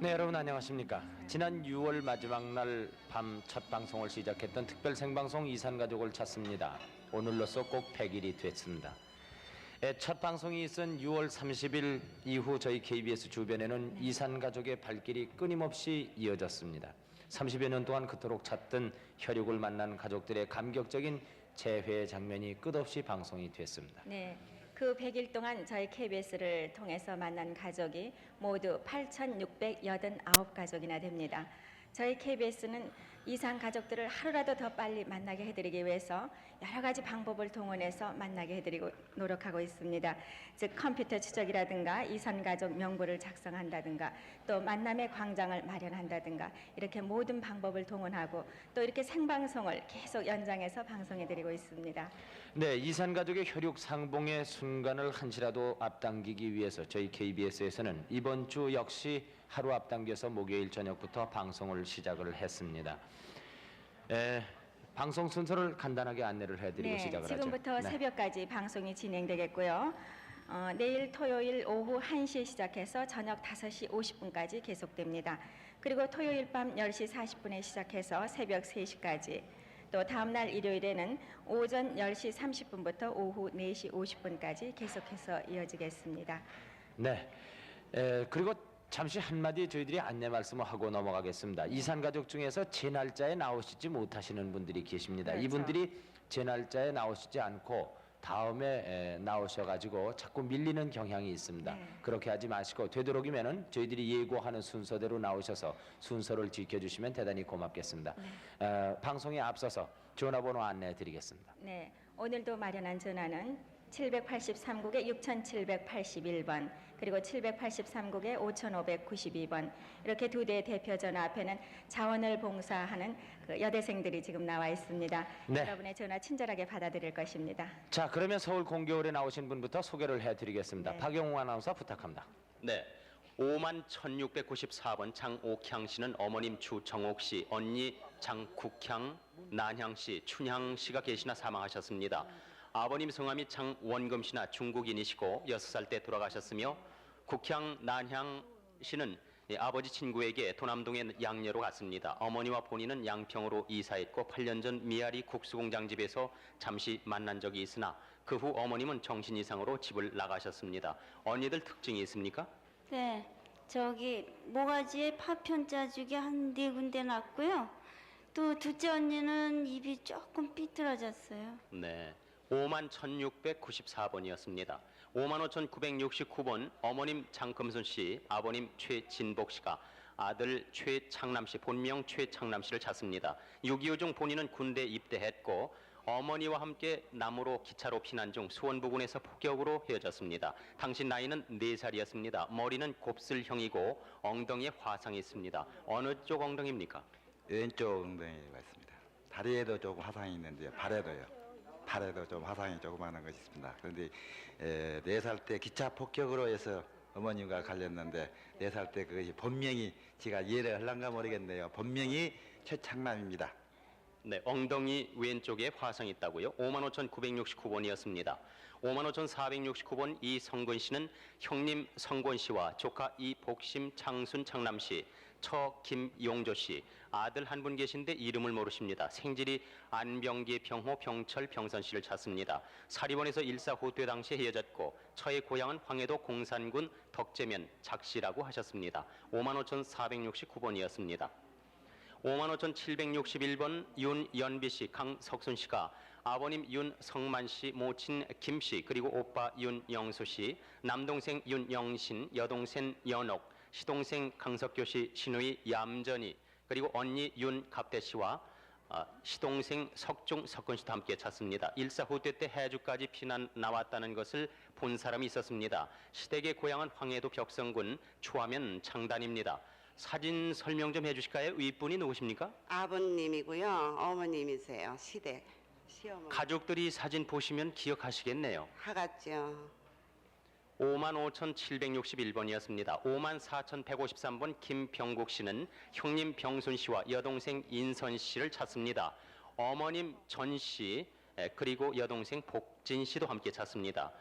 네, 여러분 안녕하십니까. 지난 6월 마지막 날 밤 첫 방송을 시작했던 특별 생방송 이산가족을 찾습니다. 오늘로써 꼭 100일이 됐습니다. 첫 방송이 있은 6월 30일 이후 저희 KBS 주변에는 이산가족의 발길이 끊임없이 이어졌습니다. 30여 년 동안 그토록 찾던 혈육을 만난 가족들의 감격적인 재회 장면이 끝없이 방송이 됐습니다. 네, 그 100일 동안 저희 KBS를 통해서 만난 가족이 모두 8,689가족이나 됩니다. 저희 KBS는 이산 가족들을 하루라도 더 빨리 만나게 해드리기 위해서 여러 가지 방법을 동원해서 만나게 해드리고 노력하고 있습니다. 즉 컴퓨터 추적이라든가 이산 가족 명부를 작성한다든가 또 만남의 광장을 마련한다든가 이렇게 모든 방법을 동원하고 또 이렇게 생방송을 계속 연장해서 방송해드리고 있습니다. 네, 이산 가족의 혈육 상봉의 순간을 한시라도 앞당기기 위해서 저희 KBS에서는 이번 주 역시 하루 앞당겨서 목요일 저녁부터 방송을 시작을 했습니다. 방송 순서를 간단하게 안내를 해드리고 시작을 하죠. 지금부터 새벽까지 방송이 진행되겠고요. 내일 토요일 오후 1시에 시작해서 저녁 5시 50분까지 계속됩니다. 그리고 토요일 밤 10시 40분에 시작해서 새벽 3시까지 또 다음날 일요일에는 오전 10시 30분부터 오후 4시 50분까지 계속해서 이어지겠습니다. 네, 그리고 잠시 한마디 저희들이 안내 말씀을 하고 넘어가겠습니다. 이산 가족 중에서 제 날짜에 나오시지 못하시는 분들이 계십니다. 그렇죠. 이분들이 제 날짜에 나오시지 않고 다음에 나오셔가지고 자꾸 밀리는 경향이 있습니다. 네. 그렇게 하지 마시고 되도록이면은 저희들이 예고하는 순서대로 나오셔서 순서를 지켜주시면 대단히 고맙겠습니다. 방송에 앞서서 전화번호 안내해드리겠습니다. 네, 오늘도 마련한 전화는 783국에 6781번 그리고 783국에 5592번 이렇게 두 대의 대표 전화 앞에는 자원을 봉사하는 그 여대생들이 지금 나와 있습니다. 네. 여러분의 전화 친절하게 받아들일 것입니다. 자, 그러면 서울 공개홀에 나오신 분부터 소개를 해드리겠습니다. 네. 박영웅 아나운서 부탁합니다. 네, 51,694번 장옥향 씨는 어머님 주정옥 씨, 언니 장국향, 난향 씨, 춘향 씨가 계시나 사망하셨습니다. 아버님 성함이 장원금 씨나 중국인이시고 6살 때 돌아가셨으며 국향, 난향 씨는 아버지 친구에게 도남동의 양녀로 갔습니다. 어머니와 본인은 양평으로 이사했고 8년 전 미아리 국수공장 집에서 잠시 만난 적이 있으나 그 후 어머님은 정신 이상으로 집을 나가셨습니다. 언니들 특징이 있습니까? 네, 저기 모가지에 파편 자국이 한 4군데 났고요. 또 둘째 언니는 입이 조금 삐뚤어졌어요. 네, 51,694번이었습니다. 55,969번 어머님 장금순 씨, 아버님 최진복 씨가 아들 최창남 씨, 본명 최창남 씨를 찾습니다. 6.25 중 본인은 군대 입대했고 어머니와 함께 남으로 기차로 피난 중 수원 부근에서 폭격으로 헤어졌습니다. 당신 나이는 4살이었습니다. 머리는 곱슬형이고 엉덩이에 화상이 있습니다. 어느 쪽 엉덩이입니까? 왼쪽 엉덩이가 있습니다. 다리에도 조금 화상이 있는데 발에도요. 팔에도 좀 화상이 조그마한 것이 있습니다. 그런데 4살 때 기차 폭격으로 해서 어머님과 갈렸는데 4살 때 그것이 본명이 제가 이해를 할란가 모르겠네요. 본명이 최창남입니다. 네, 엉덩이 왼쪽에 화상이 있다고요. 55,969번이었습니다. 55,469번 이성근 씨는 형님 성권 씨와 조카 이복심 창순 창남 씨, 처 김용조 씨, 아들 한 분 계신데 이름을 모르십니다. 생질이 안병기 병호 병철 병선 씨를 찾습니다. 사리원에서 일사후퇴 당시에 헤어졌고 처의 고향은 황해도 공산군 덕제면 작시라고 하셨습니다. 55,469번이었습니다. 55,761번 윤연비 씨, 강석순 씨가 아버님 윤성만 씨, 모친 김 씨, 그리고 오빠 윤영수 씨, 남동생 윤영신, 여동생 연옥, 시동생 강석교 씨, 시누이 얌전이, 그리고 언니 윤갑대 씨와 시동생 석중 석근 씨도 함께 찾습니다. 일사후퇴 때 해주까지 피난 나왔다는 것을 본 사람이 있었습니다. 시댁의 고향은 황해도 벽성군 추하면 창단입니다. 사진 설명 좀 해주실까요? 윗분이 누구십니까? 아버님이고요. 어머님이세요. 시어머니. 가족들이 사진 보시면 기억하시겠네요. 하갔죠. 55,761번이었습니다. 54,153번 김병국 씨는 형님 병순 씨와 여동생 인선 씨를 찾습니다. 어머님 전 씨, 그리고 여동생 복진 씨도 함께 찾습니다.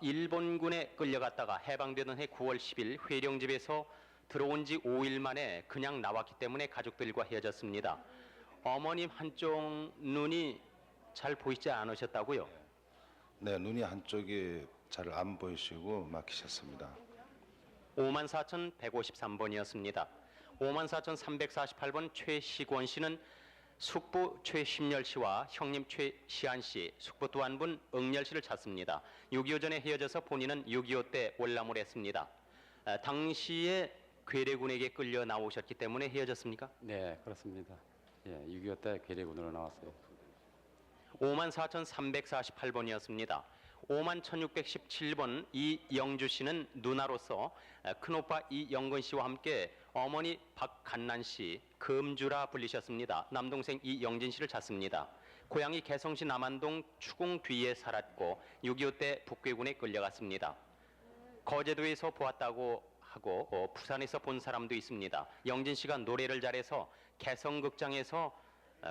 일본군에 끌려갔다가 해방되던 해 9월 10일 회령집에서 들어온 지 5일 만에 그냥 나왔기 때문에 가족들과 헤어졌습니다. 어머님 한쪽 눈이 잘 보이지 않으셨다고요? 네, 눈이 한쪽이 잘 안 보이시고 막히셨습니다. 54,153번이었습니다. 54,348번 최시권 씨는 숙부 최심열 씨와 형님 최시한 씨, 숙부 또 한 분 응열 씨를 찾습니다. 6.25 전에 헤어져서 본인은 6.25 때 월남을 했습니다. 당시에 괴뢰군에게 끌려 나오셨기 때문에 헤어졌습니까? 네, 그렇습니다. 예, 6.25 때 괴뢰군으로 나왔어요. 54,348번이었습니다. 51,617번 이영주 씨는 누나로서 큰오빠 이영근 씨와 함께 어머니 박간난 씨, 금주라 불리셨습니다. 남동생 이영진 씨를 찾습니다. 고향이 개성시 남안동 추궁 뒤에 살았고 6.25 때 북괴군에 끌려갔습니다. 거제도에서 보았다고 하고 부산에서 본 사람도 있습니다. 영진 씨가 노래를 잘해서 개성극장에서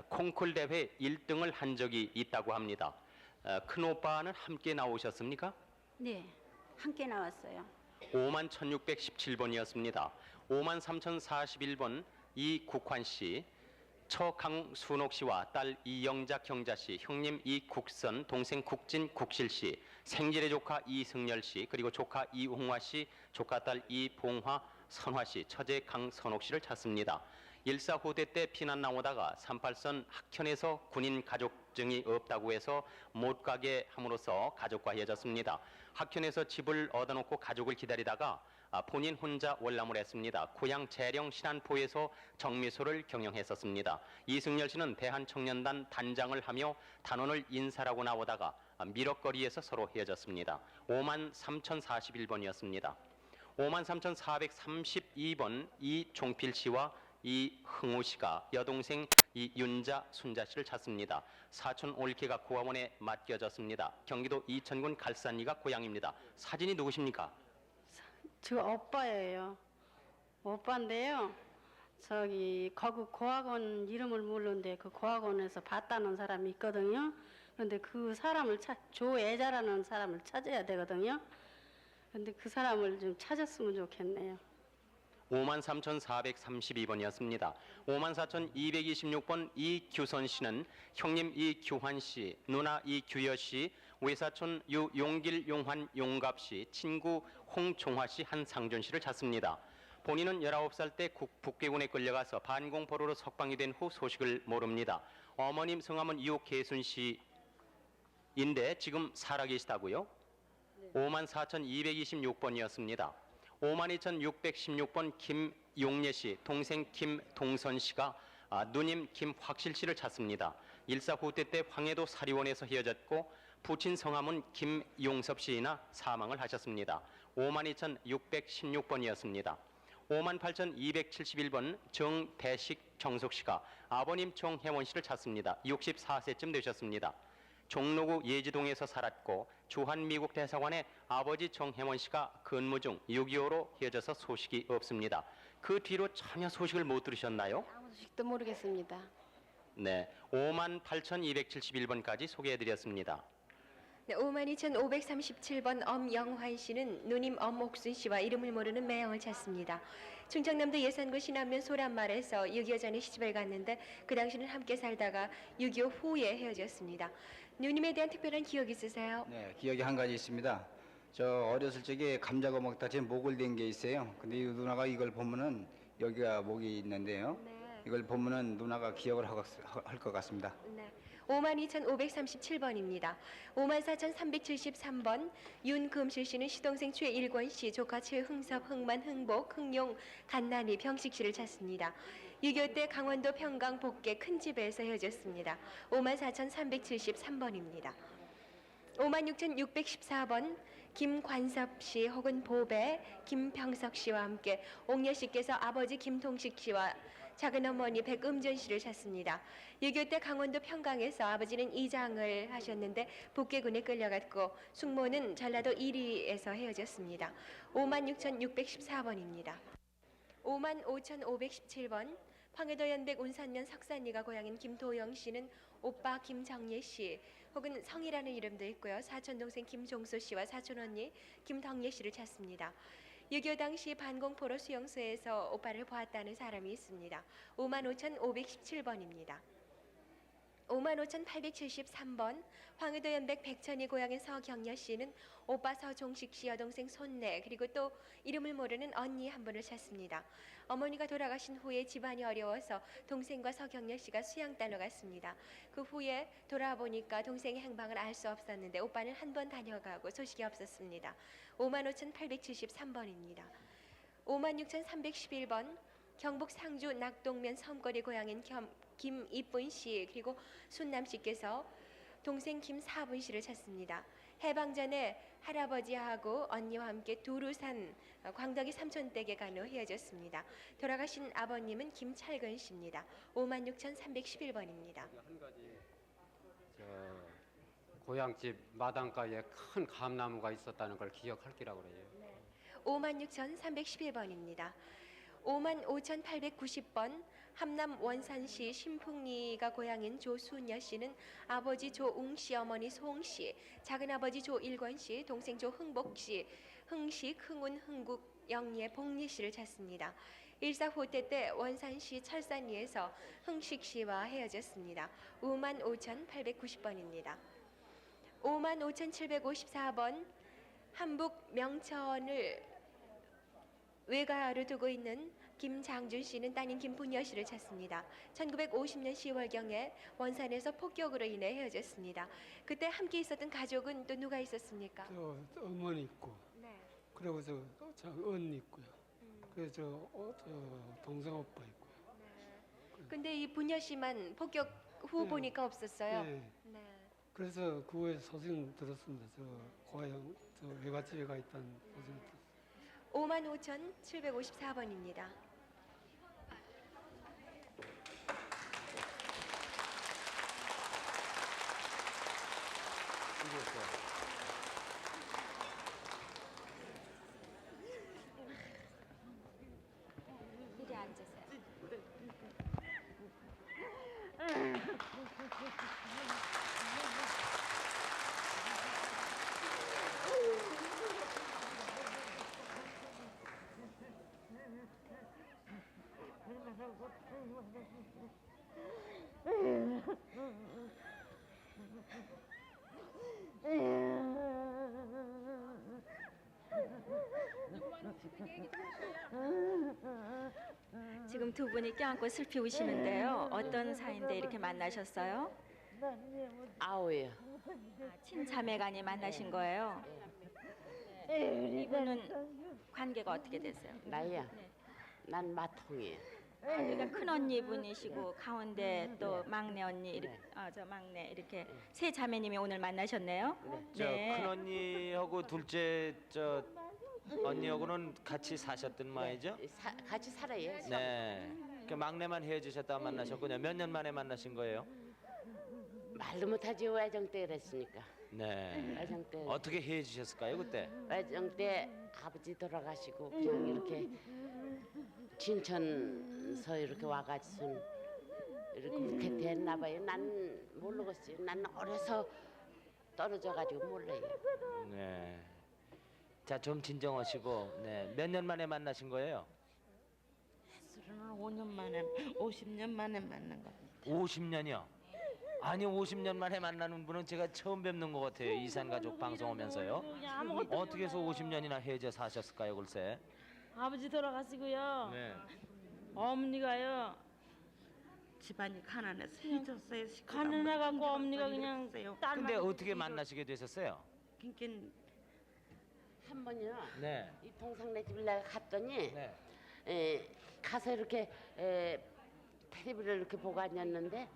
콩쿨 대회 1등을 한 적이 있다고 합니다. 큰오빠는 함께 나오셨습니까? 네, 함께 나왔어요. 51,617번이었습니다. 53,041번 이국환 씨, 처 강순옥 씨와 딸 이영자 경자 씨, 형님 이국선, 동생 국진 국실 씨, 생질의 조카 이승열 씨, 그리고 조카 이홍화 씨, 조카딸 이봉화 선화 씨, 처제 강선옥 씨를 찾습니다. 일사후대 때 피난 나오다가 38선 학현에서 군인 가족증이 없다고 해서 못 가게 함으로써 가족과 헤어졌습니다. 학현에서 집을 얻어놓고 가족을 기다리다가 본인 혼자 월남을 했습니다. 고향 재령 신안포에서 정미소를 경영했었습니다. 이승열 씨는 대한청년단 단장을 하며 단원을 인사라고 나오다가 미럭거리에서 서로 헤어졌습니다. 53,041번이었습니다. 53,432번 이종필 씨와 이흥우 씨가 여동생 이윤자 순자 씨를 찾습니다. 사촌 올케가 고아원에 맡겨졌습니다. 경기도 이천군 갈산리가 고향입니다. 사진이 누구십니까? 저 오빠예요. 오빠인데요. 저기 거기 고학원 이름을 모르는데 그 고학원에서 봤다는 사람이 있거든요. 그런데 그 사람을 조애자라는 사람을 찾아야 되거든요. 그런데 그 사람을 좀 찾았으면 좋겠네요. 53,432번이었습니다. 54,226번 이규선 씨는 형님 이규환 씨, 누나 이규여 씨, 외사촌 유용길 용환 용갑 씨, 친구 홍종화 씨, 한상준 씨를 찾습니다. 본인은 19살 때 북괴군에 끌려가서 반공포로로 석방이 된 후 소식을 모릅니다. 어머님 성함은 유계순 씨인데 지금 살아계시다고요? 54,226번이었습니다. 52,616번 김용례 씨, 동생 김동선 씨가 누님 김확실 씨를 찾습니다. 일사후퇴 때 황해도 사리원에서 헤어졌고 부친 성함은 김용섭 씨이나 사망을 하셨습니다. 52,616번이었습니다. 58,271번 정대식 정숙 씨가 아버님 정혜원 씨를 찾습니다. 64세쯤 되셨습니다. 종로구 예지동에서 살았고 주한미국 대사관에 아버지 정혜원 씨가 근무 중 6.25로 헤어져서 소식이 없습니다. 그 뒤로 전혀 소식을 못 들으셨나요? 아무 소식도 모르겠습니다. 네, 58,271번까지 소개해드렸습니다. 네, 52,537번 엄영환 씨는 누님 엄옥순 씨와 이름을 모르는 매형을 찾습니다. 충청남도 예산군 신안면 소란마을에서 6.25 전에 시집을 갔는데 그 당시는 함께 살다가 6.25 후에 헤어졌습니다. 누님에 대한 특별한 기억 있으세요? 네, 기억이 한 가지 있습니다. 저 어렸을 적에 감자고 먹다 제 목을 댄 게 있어요. 근데 이 누나가 이걸 보면은 여기가 목이 있는데요. 네. 이걸 보면은 누나가 기억을 할 것 같습니다. 네. 52,537번입니다. 54,373번 윤금실 씨는 시동생 최일권 씨, 조카 최흥섭, 흥만, 흥복, 흥용, 간난이, 병식 씨를 찾습니다. 6.25 때 강원도 평강 복계 큰 집에서 헤어졌습니다. 54,373번입니다. 56,614번 김관섭 씨 혹은 보배 김평석 씨와 함께 옥녀 씨께서 아버지 김통식 씨와 작은 어머니 백음전 씨를 찾습니다. 6.25 때 강원도 평강에서 아버지는 이장을 하셨는데 북괴군에 끌려갔고 숙모는 전라도 이리에서 헤어졌습니다. 56,614번입니다. 55,517번 황해도 연백 운산면 석산리가 고향인 김도영 씨는 오빠 김정예 씨 혹은 성이라는 이름도 있고요. 사촌 동생 김종수 씨와 사촌 언니 김덕예 씨를 찾습니다. 6.25 당시 반공포로 수용소에서 오빠를 보았다는 사람이 있습니다. 55,517번입니다. 55,873번 황해도 연백 백천이 고향인 서경여 씨는 오빠 서종식 씨 여동생 손내 그리고 또 이름을 모르는 언니 한 분을 찾습니다. 어머니가 돌아가신 후에 집안이 어려워서 동생과 서경여 씨가 수양딸로 갔습니다. 그 후에 돌아와 보니까 동생의 행방을 알 수 없었는데 오빠는 한 번 다녀가고 소식이 없었습니다. 55,873번입니다. 56,311번 경북 상주 낙동면 섬거리 고향인 김이쁜 씨 그리고 순남 씨께서 동생 김사분 씨를 찾습니다. 해방 전에 할아버지하고 언니와 함께 두루산 광덕이 삼촌댁에 간 후 헤어졌습니다. 돌아가신 아버님은 김찰근 씨입니다. 56,311번입니다. 한 가지 고향집 마당가에 큰 감나무가 있었다는 걸 기억할 기라고 그래요. 56,311번입니다. 55,890번 함남 원산시 신풍리가 고향인 조순여 씨는 아버지 조웅 씨, 어머니 소홍 씨, 작은 아버지 조일권 씨, 동생 조흥복 씨, 흥식, 흥운, 흥국, 영예, 복리 씨를 찾습니다. 일사후퇴 때 원산시 철산리에서 흥식 씨와 헤어졌습니다. 55,890번입니다. 55,754번 한북 명천을 외가로 두고 있는 김장준 씨는 따님 김분여 씨를 찾습니다. 1950년 10월경에 원산에서 폭격으로 인해 헤어졌습니다. 그때 함께 있었던 가족은 또 누가 있었습니까? 저 어머니 있고, 네. 그리고 저 언니 있고요. 그리고 저 동생 오빠 있고요. 근데 이 분여 씨만 폭격 후 네. 보니까 없었어요. 네. 네. 그래서 그 후에 소식 들었습니다. 저 고향 저 외갓집에 가 있다는 소식 들었습니다. 55,754번입니다. 이리 앉으세요. 지금 두 분이 껴안고 슬피 우시는데요. 어떤 사이인데 이렇게 만나셨어요? 아우예요. 친자매간이 만나신 거예요? 이분은 관계가 어떻게 되세요? 나야. 네. 난 마통이에요. 그러니까 큰 언니 분이시고 가운데 또 막내 언니 이렇게 저 막내 이렇게 세 자매님이 오늘 만나셨네요. 저 큰 언니하고 둘째 저 언니하고는 같이 사셨던 말이죠? 같이 살아요. 네. 그 막내만 헤어지셨다가 만나셨군요. 몇 년 만에 만나신 거예요? 말도 못하지 외정 때 그랬으니까. 네. 외정 때. 어떻게 헤어지셨을까요 그때? 외정 때 아버지 돌아가시고 그냥 이렇게 진천서 이렇게 와가지고 이렇게 됐나 봐요. 난 모르겠어요. 난 어려서 떨어져가지고 몰라요. 네. 자, 좀 진정하시고, 네. 몇 년 만에 만나신 거예요? 수로는 5년 만에, 50년 만에 만난 겁니다. 50년이요? 아니, 50년 만에 만나는 분은 제가 처음 뵙는 것 같아요. 이산가족 방송 오면서요. 어떻게 해서 50년이나 헤어져 사셨을까요, 글쎄? 아버지 돌아가시고요. 네. 어머니가요. 집안이 가난해서 헤어졌어요. 가난해갖고 어머니가 그냥 근데 어떻게 만나시게 되셨어요? 그러니까 한 번요. 네. 이 동상네 집을 내가 갔더니 네. 가서 이렇게 텔레비를 이렇게 보고 앉았는데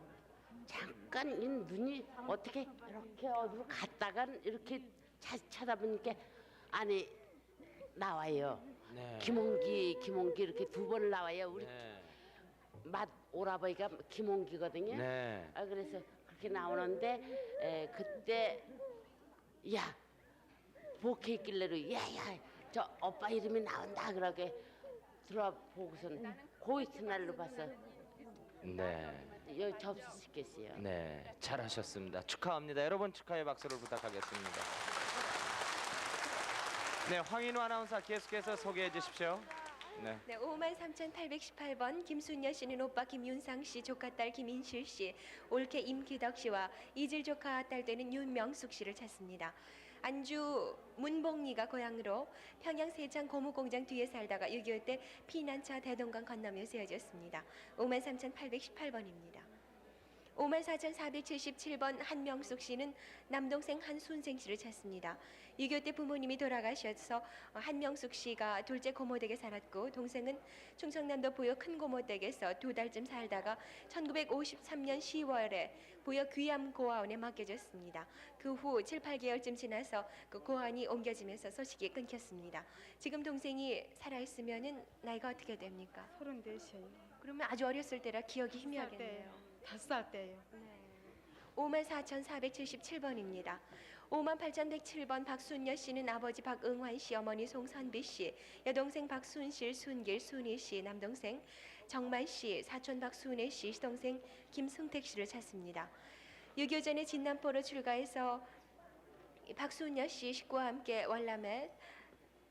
잠깐 이 눈이 어떻게 이렇게 어디로 갔다간 이렇게 쳐다보니까 안에 나와요. 네. 김홍기 이렇게 두 번 나와요. 우리 네. 맏 오라버니가 김홍기거든요. 네. 그래서 그렇게 나오는데 그때 야 복해 있길래로 야야 저 오빠 이름이 나온다 그러게 들어와 보고선 고이트날로 봐서 네. 여기 접수시켰어요. 네. 잘하셨습니다. 축하합니다. 여러분 축하의 박수를 부탁하겠습니다. 네, 황인우 아나운서 계속해서 소개해 주십시오. 네. 네, 53,818번 김순여 씨는 오빠 김윤상 씨, 조카 딸 김인실 씨, 올케 임기덕 씨와 이질 조카 딸 되는 윤명숙 씨를 찾습니다. 안주 문봉리가 고향으로 평양 세창 고무공장 뒤에 살다가 6.25 때 피난처 대동강 건너며 세워졌습니다. 53,818번입니다. 54,477번 한명숙 씨는 남동생 한순생 씨를 찾습니다. 6.25 때 부모님이 돌아가셔서 한명숙 씨가 둘째 고모댁에 살았고 동생은 충청남도 부여 큰 고모댁에서 2달쯤 살다가 1953년 10월에 부여 귀암 고아원에 맡겨졌습니다. 그 후 7, 8개월쯤 지나서 그 고아원이 옮겨지면서 소식이 끊겼습니다. 지금 동생이 살아있으면은 나이가 어떻게 됩니까? 34이요. 그러면 아주 어렸을 때라 기억이 희미하겠네요. 5살 때예요. 54,477번입니다. 58,107번 박순여 씨는 아버지 박응환 씨, 어머니 송선비 씨, 여동생 박순실, 순길, 순희 씨, 남동생 정만 씨, 사촌 박순애 씨, 시동생 김승택 씨를 찾습니다. 6.25 전에 진남포로 출가해서 박순여 씨 식구와 함께 월남에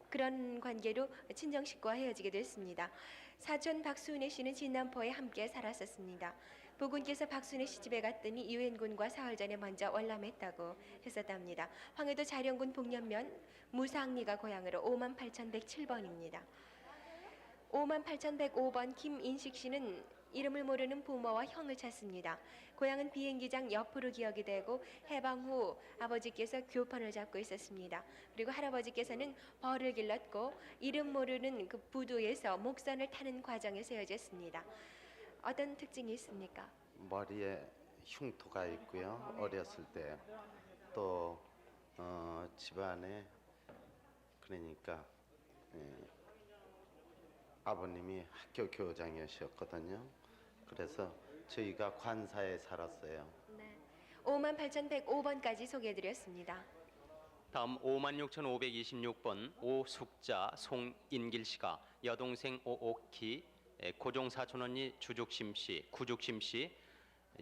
그런 관계로 친정 식구와 헤어지게 됐습니다. 사촌 박순애 씨는 진남포에 함께 살았었습니다. 부군께서 박순애 씨 집에 갔더니 유엔군과 사흘 전에 먼저 월남했다고 했었답니다. 황해도 자령군 북년면 무상리가 고향으로 58,107번입니다. 58,105번 김인식 씨는 이름을 모르는 부모와 형을 찾습니다. 고향은 비행기장 옆으로 기억이 되고 해방 후 아버지께서 교판을 잡고 있었습니다. 그리고 할아버지께서는 벌을 길렀고 이름 모르는 그 부두에서 목선을 타는 과정에 세워졌습니다. 어떤 특징이 있습니까? 머리에 흉터가 있고요. 어렸을 때 또 집안에 그러니까 아버님이 학교 교장이셨거든요. 그래서 저희가 관사에 살았어요. 네. 58,105번까지 소개해드렸습니다. 다음 56,526번 오숙자 송인길 씨가 여동생 오옥희, 고종 사촌 언니 주죽심 씨, 구죽심 씨,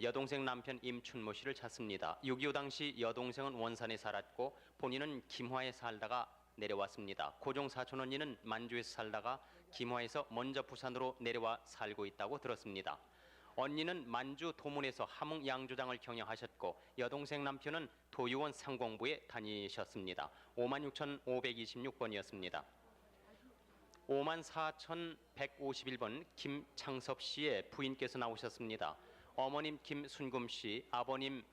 여동생 남편 임춘모 씨를 찾습니다. 6.25 당시 여동생은 원산에 살았고 본인은 김화에 살다가 내려왔습니다. 고종 사촌 언니는 만주에서 살다가 김화에서 먼저 부산으로 내려와 살고 있다고 들었습니다. 언니는 만주 도문에서 함흥 양조장을 경영하셨고 여동생 남편은 도유원 상공부에 다니셨습니다. 56,526번이었습니다. 54,151번 김창섭 씨의 부인께서 나오셨습니다. 어머님 김순금 씨, 아버님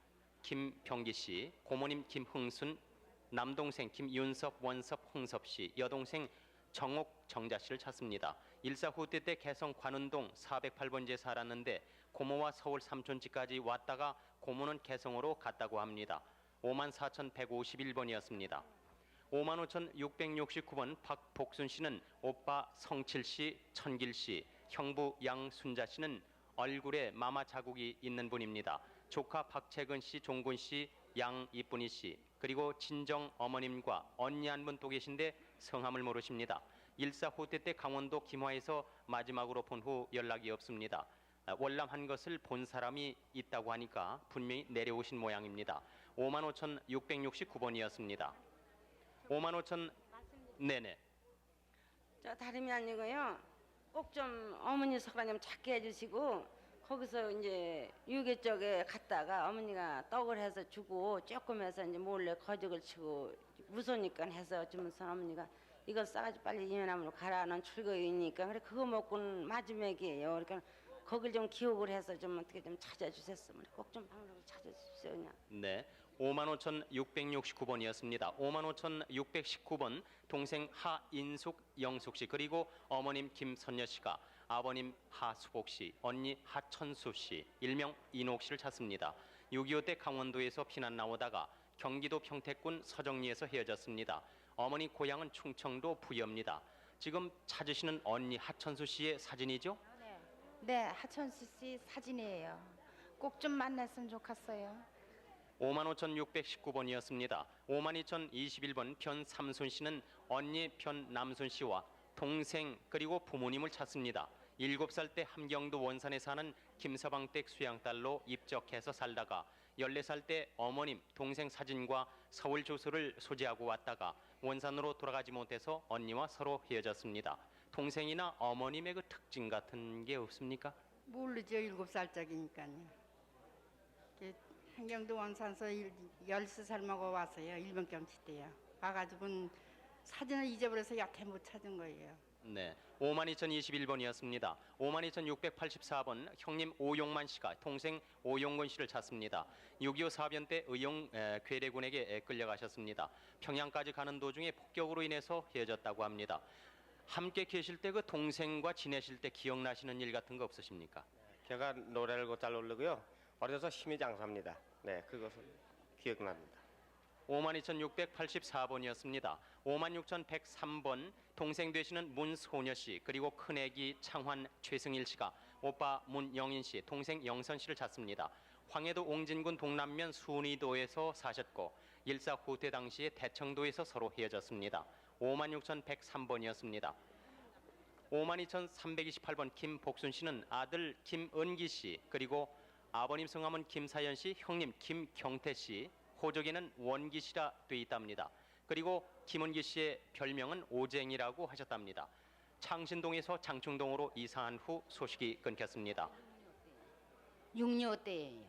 김병기 씨, 고모님 김흥순, 남동생 김윤섭, 원섭, 홍섭 씨, 여동생 정옥, 정자 씨를 찾습니다. 일사 후퇴 때 개성 관운동 408번지에 살았는데 고모와 서울 삼촌집까지 왔다가 고모는 개성으로 갔다고 합니다. 54,151번이었습니다. 55,669번 박복순 씨는 오빠 성칠 씨, 천길 씨, 형부 양순자 씨는 얼굴에 마마 자국이 있는 분입니다. 조카 박채근 씨, 종근 씨, 양이쁜이 씨, 그리고 친정 어머님과 언니 한 분 또 계신데 성함을 모르십니다. 일사 후퇴 때 강원도 김화에서 마지막으로 본 후 연락이 없습니다. 월남한 것을 본 사람이 있다고 하니까 분명히 내려오신 모양입니다. 55,669번이었습니다. 55,000 네네. 저 다름이 아니고요. 꼭 좀 어머니 석랑 좀 작게 해주시고 거기서 이제 유교 쪽에 갔다가 어머니가 떡을 해서 주고 조금 해서 이제 몰래 거적을 치고 무서우니까 해서 주면서 어머니가 이걸 싸가지고 빨리 이면함으로 가라는 출거이니까 그래 그거 먹고는 마지막이에요. 그러니까 거길 좀 기억을 해서 좀 어떻게 좀 찾아주셨으면 꼭 좀 방법을 찾아주세요. 그냥. 네. 55,669번이었습니다. 55,619번 동생 하인숙, 영숙 씨 그리고 어머님 김선여 씨가 아버님 하수복 씨, 언니 하천수 씨, 일명 인옥 씨를 찾습니다. 6.25 때 강원도에서 피난 나오다가 경기도 평택군 서정리에서 헤어졌습니다. 어머니 고향은 충청도 부여입니다. 지금 찾으시는 언니 하천수 씨의 사진이죠? 네, 하천수 씨 사진이에요. 꼭 좀 만났으면 좋겠어요. 55,619번이었습니다. 52,021번 변삼순 씨는 언니 변남순 씨와 동생 그리고 부모님을 찾습니다. 7살 때 함경도 원산에 사는 김서방댁 수양딸로 입적해서 살다가 14살 때 어머님, 동생 사진과 서울 주소를 소지하고 왔다가 원산으로 돌아가지 못해서 언니와 서로 헤어졌습니다. 동생이나 어머님의 그 특징 같은 게 없습니까? 모르죠. 7살짜리니까요. 한경도 원산서 13살 먹어 왔어요. 일본경치 때요. 와가지고는 사진을 잊어버려서 여태 못 찾은 거예요. 네, 52,021번이었습니다. 52,684번 형님 오용만 씨가 동생 오용근 씨를 찾습니다. 6.25 사변 때 의용 괴뢰군에게 끌려가셨습니다. 평양까지 가는 도중에 폭격으로 인해서 헤어졌다고 합니다. 함께 계실 때 그 동생과 지내실 때 기억나시는 일 같은 거 없으십니까? 제가 노래를 잘 부르고요. 어려서 힘이 장사입니다. 네, 그것은 기억납니다. 52,684번이었습니다. 56,103번 동생 되시는 문소녀 씨 그리고 큰애기 창환 최승일 씨가 오빠 문영인 씨, 동생 영선 씨를 찾습니다. 황해도 옹진군 동남면 순이도에서 사셨고 일사 후퇴 당시에 대청도에서 서로 헤어졌습니다. 56,103번이었습니다. 52,328번 김복순 씨는 아들 김은기 씨 그리고 아버님 성함은 김사연 씨, 형님 김경태 씨, 호적에는 원기 씨라 돼 있답니다. 그리고 김은기 씨의 별명은 오쟁이라고 하셨답니다. 창신동에서 장충동으로 이사한 후 소식이 끊겼습니다. 6.25 때예요.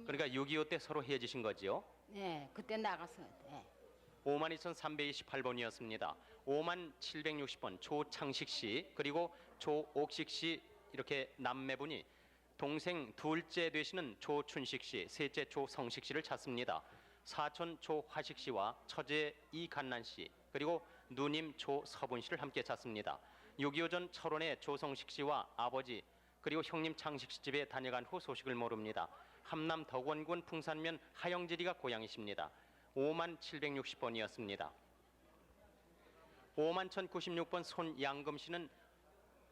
그러니까 6.25 때 서로 헤어지신 거지요? 네, 그때 나갔어요. 네. 52,328번이었습니다. 5760번 조창식 씨 그리고 조옥식 씨 이렇게 남매분이 동생 둘째 되시는 조춘식 씨, 셋째 조성식 씨를 찾습니다. 사촌 조화식 씨와 처제 이간난 씨 그리고 누님 조서분 씨를 함께 찾습니다. 6.25 전 철원의 조성식 씨와 아버지 그리고 형님 창식 씨 집에 다녀간 후 소식을 모릅니다. 함남 덕원군 풍산면 하영지리가 고향이십니다. 5760번이었습니다. 51,096번 손양금 씨는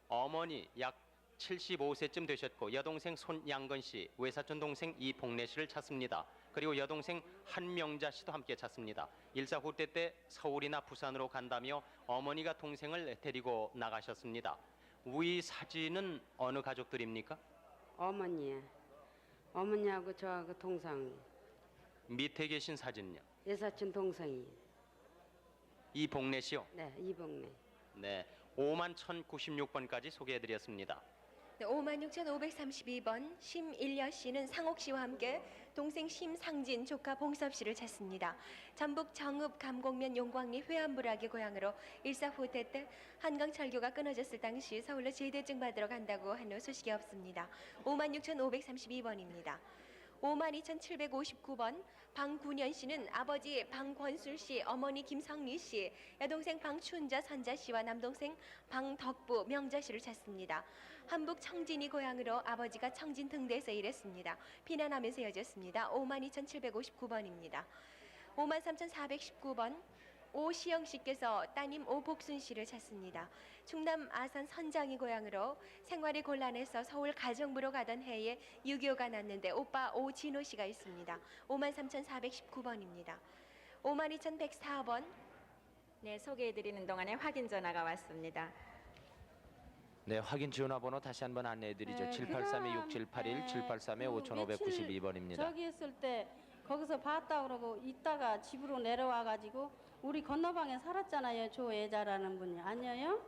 어머니 약 75세쯤 되셨고 여동생 손양건 씨, 외사촌 동생 이복래 씨를 찾습니다. 그리고 여동생 한명자 씨도 함께 찾습니다. 일사 후퇴 때 서울이나 부산으로 간다며 어머니가 동생을 데리고 나가셨습니다. 위 사진은 어느 가족들입니까? 어머니하고 저하고 동생. 밑에 계신 사진요? 여사촌 동생이. 이복래 씨요? 네, 이복래. 네, 51,096번까지 소개해드렸습니다. 네, 56,532번 심일여 씨는 상옥 씨와 함께 동생 심상진, 조카 봉섭 씨를 찾습니다. 전북 정읍 감곡면 용광리 회암부락의 고향으로 일사 후퇴 때 한강 철교가 끊어졌을 당시 서울로 제대증 받으러 간다고 한 후 소식이 없습니다. 56,532번입니다. 52,759번 방군현 씨는 아버지 방권술 씨, 어머니 김성리 씨, 여동생 방춘자 선자 씨와 남동생 방덕부 명자 씨를 찾습니다. 한북 청진이 고향으로 아버지가 청진 등대에서 일했습니다. 피난하면서 헤어졌습니다. 52,759번입니다. 53,419번 오시영 씨께서 따님 오복순 씨를 찾습니다. 충남 아산 선장이 고향으로 생활이 곤란해서 서울 가정부로 가던 해에 6.25가 났는데 오빠 오진호 씨가 있습니다. 53,419번입니다. 52,104번 네, 소개해드리는 동안에 확인 전화가 왔습니다. 네, 확인 전화번호 다시 한번 안내해드리죠. 783-6781, 783-5592번입니다. 저기 있을 때 거기서 봤다 그러고 있다가 집으로 내려와 가지고 우리 건너방에 살았잖아요. 조애자라는 분이. 아니에요?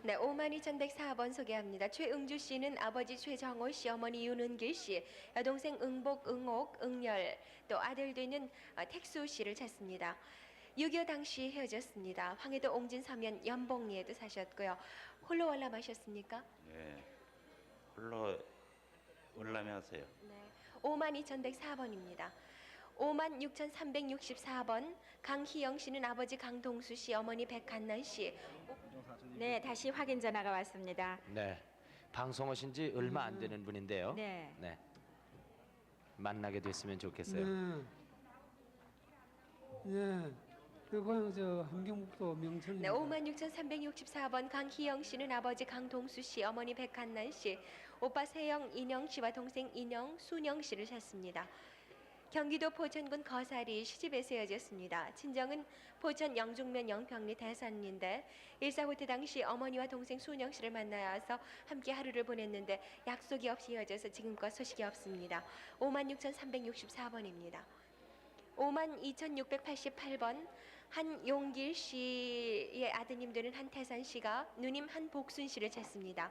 네, 52,104번 소개합니다. 최응주 씨는 아버지 최정호 씨, 어머니 윤은길 씨, 여동생 응복, 응옥, 응열, 또 아들 되는 택수 씨를 찾습니다. 6.25 당시 헤어졌습니다. 황해도 옹진 서면 연봉리에도 사셨고요. 홀로 월남하셨습니까? 네, 홀로 월남하세요. 네, 52,104번입니다. 56,364번 강희영 씨는 아버지 강동수 씨, 어머니 백한난 씨. 네, 다시 확인 전화가 왔습니다. 네, 방송하신 지 얼마 안 되는 분인데요. 네. 네. 만나게 됐으면 좋겠어요. 네. 네. 그 고향 저 함경북도 명천입니다. 네, 56,364번 강희영 씨는 아버지 강동수 씨, 어머니 백한난 씨, 오빠 세영 인영 씨와 동생 인영 순영 씨를 찾습니다. 경기도 포천군 거사리 시집에서 이어졌습니다. 친정은 포천 영종면 영평리 대산리인데 일사후퇴 당시 어머니와 동생 순영 씨를 만나야 와서 함께 하루를 보냈는데 약속이 없이 이어져서 지금껏 소식이 없습니다. 56,364번입니다. 52,688번 한용길 씨의 아드님 되는 한태산 씨가 누님 한복순 씨를 찾습니다.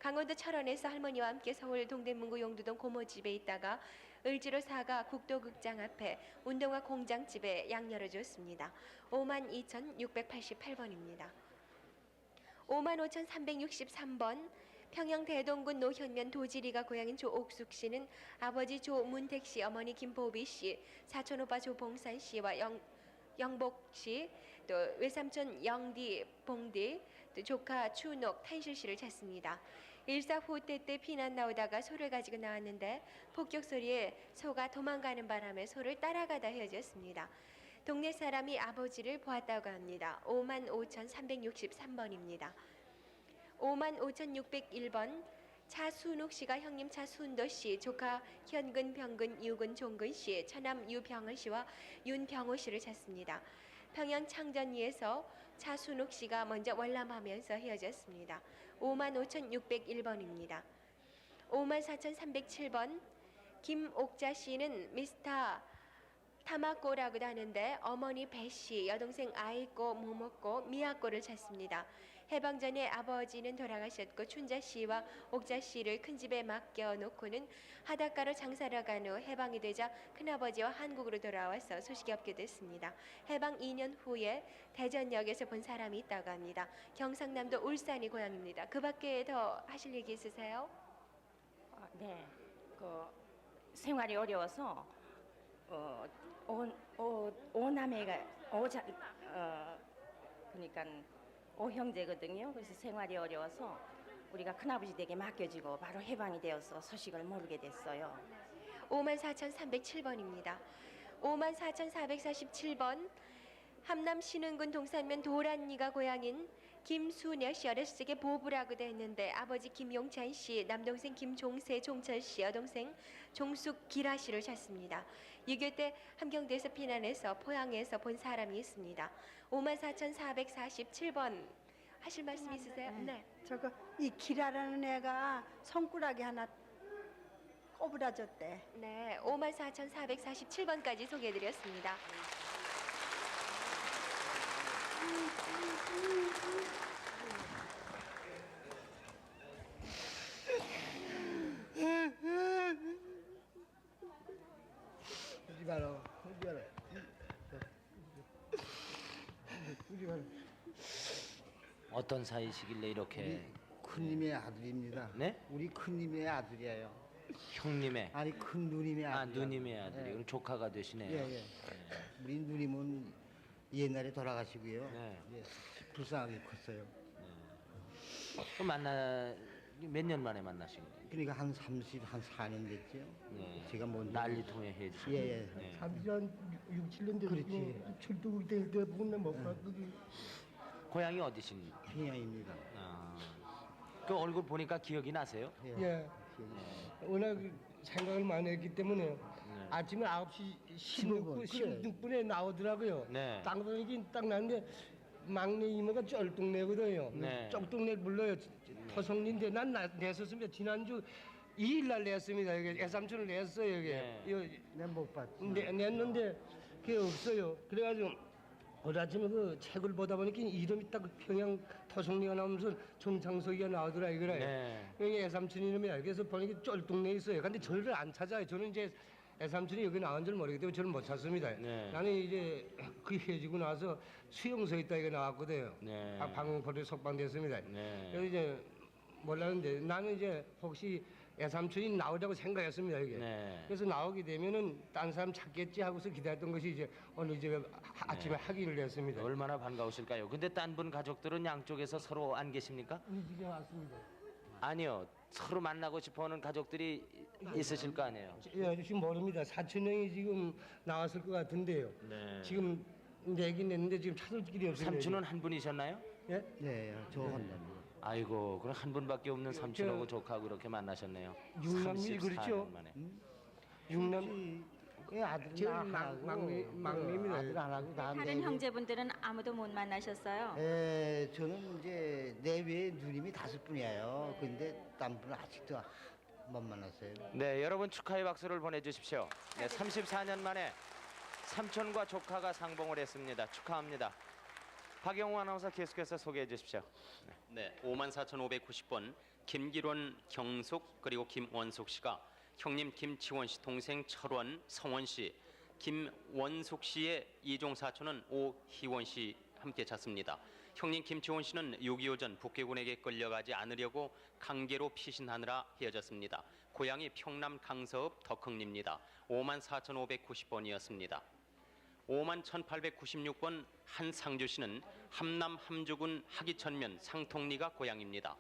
강원도 철원에서 할머니와 함께 서울 동대문구 용두동 고모집에 있다가 을지로 사가 국도극장 앞에 운동화 공장집에 양녀를 줬습니다. 52,688번입니다. 55,363번 평양 대동군 노현면 도지리가 고향인 조옥숙 씨는 아버지 조문택 씨, 어머니 김보비 씨, 사촌 오빠 조봉산 씨와 영복 씨, 또 외삼촌 영디, 봉디, 또 조카 추녹, 탄실 씨를 찾습니다. 일사후퇴 때 피난 나오다가 소를 가지고 나왔는데 폭격 소리에 소가 도망가는 바람에 소를 따라가다 헤어졌습니다. 동네 사람이 아버지를 보았다고 합니다. 55,363번입니다. 55,601번 차순욱 씨가 형님 차순도 씨, 조카 현근, 병근, 유근, 종근 씨, 처남 유병을 씨와 윤병호 씨를 찾습니다. 평양 창전리에서 차순욱 씨가 먼저 월남하면서 헤어졌습니다. 55,601번입니다. 54,307번 김옥자 씨는 미스터 타마꼬라고도 하는데 어머니 배 씨, 여동생 아이꼬, 모모꼬, 미아꼬를 찾습니다. 해방 전에 아버지는 돌아가셨고 춘자 씨와 옥자 씨를 큰 집에 맡겨놓고는 하닷가로 장사를 간 후 해방이 되자 큰아버지와 한국으로 돌아와서 소식이 없게 됐습니다. 해방 2년 후에 대전역에서 본 사람이 있다고 합니다. 경상남도 울산이 고향입니다. 그 밖에 더 하실 얘기 있으세요? 네, 생활이 어려워서 오남매가 그러니까 오형제거든요. 그래서 생활이 어려워서 우리가 큰아버지 댁에 맡겨지고 바로 해방이 되어서 소식을 모르게 됐어요. 54,307번입니다. 54,447번 함남 신흥군 동산면 도란리가 고향인 김순여 씨, 어렸을 적에 보부라고도 했는데 아버지 김용찬 씨, 남동생 김종세, 종철 씨, 여동생 종숙 기라 씨를 찾습니다. 6.25 때 함경도에서 피난해서 포항에서 본 사람이 있습니다. 54,447번 하실 말씀 있으세요? 네. 저거 이 기라라는 애가 손가락이 하나 꼬부라졌대. 네, 54,447번까지 소개해드렸습니다. 울지 마라. 울지 마라. 울지 마라. 어떤 사이시길래 이렇게 큰님의 아들입니다. 네? 우리 큰님의 아들이에요. 형님의 아니 큰 누님의 아들. 누님의 아들이 네. 그럼 조카가 되시네요. 예. 우리 누님은 옛날에 돌아가시고요. 네. 예, 불쌍하게 컸어요. 그럼 몇 년 만에 만나신 거예요? 그러니까 한 4년 됐죠. 네. 제가 먼저 난리통에 해주신 예. 네. 잠시 한 6, 7년 됐지. 그렇지. 출두국 때 보면 못 봤거든. 고향이 어디신? 평양입니다. 그 얼굴 보니까 기억이 나세요? 예. 워낙 생각을 많이 했기 때문에 아침에 9시 16분에 나오더라고요. 네. 딱 보니까 딱 나는데 막내 이모가 쩔뚝내거든요. 네. 쩔뚝내 불러요. 터성리인데 난 냈었습니다. 지난주 2일 날 냈습니다. 여기 애삼촌을 냈어요. 여기. 네. 난 못 봤지. 냈는데 그게 없어요. 그래가지고 오늘 아침에 그 책을 보다 보니까 이름이 딱 평양 터성리가 나오면서 정창석이가 나오더라 이거라. 네. 여기 애삼촌 이름이야. 그래서 보니까 쩔뚝내 있어요. 근데 저를 안 찾아요. 저는 이제 애삼촌이 여기 나온 줄 모르기 때문에 저를 못 찾습니다. 네. 나는 이제 그 헤어지고 나서 수용소에 있다 이거 나왔거든요. 네. 방공포로 석방됐습니다. 네. 그래서 이제 몰랐는데 나는 이제 혹시 애삼촌이 나오자고 생각했습니다 이게. 네. 그래서 나오게 되면은 딴 사람 찾겠지 하고서 기다렸던 것이 이제 오늘 이제 아침에 확인을 했습니다. 얼마나 반가우실까요? 근데 딴 분 가족들은 양쪽에서 서로 안 계십니까? 이 집에 왔습니다. 아니요. 서로 만나고 싶어하는 가족들이 있으실 거 아니에요? 예, 지금 모릅니다. 사촌형이 지금 나왔을 것 같은데요. 네. 지금 내긴 냈는데 지금 찾을 길이 없어요. 삼촌은 한 분이셨나요? 예? 네, 저 혼자. 아이고, 그럼 한 분밖에 없는 삼촌하고 조카하고 이렇게 만나셨네요. 육남이 34년 그렇죠? 만에. 육남 예, 아들은 제일 하고 막내입니다. 아들 안 하고 다 다른 형제분들은 아무도 못 만나셨어요? 예, 저는 이제 내외에 누님이 5분이에요. 근데 남분은 아직도 못 만났어요. 네, 여러분 축하의 박수를 보내주십시오. 네, 34년 만에 삼촌과 조카가 상봉을 했습니다. 축하합니다. 박영우 아나운서 계속해서 소개해 주십시오. 네, 54,590번 김기론, 경숙 그리고 김원숙 씨가 형님 김치원 씨, 동생 철원, 성원 씨, 김원숙 씨의 이종 사촌은 오희원 씨 함께 잤습니다. 형님 김치원 씨는 6.25 전 북괴군에게 끌려가지 않으려고 강계로 피신하느라 헤어졌습니다. 고향이 평남 강서읍 덕흥리입니다. 54,590번이었습니다. 51,896번 한상주 씨는 함남 함주군 하기천면 상통리가 고향입니다.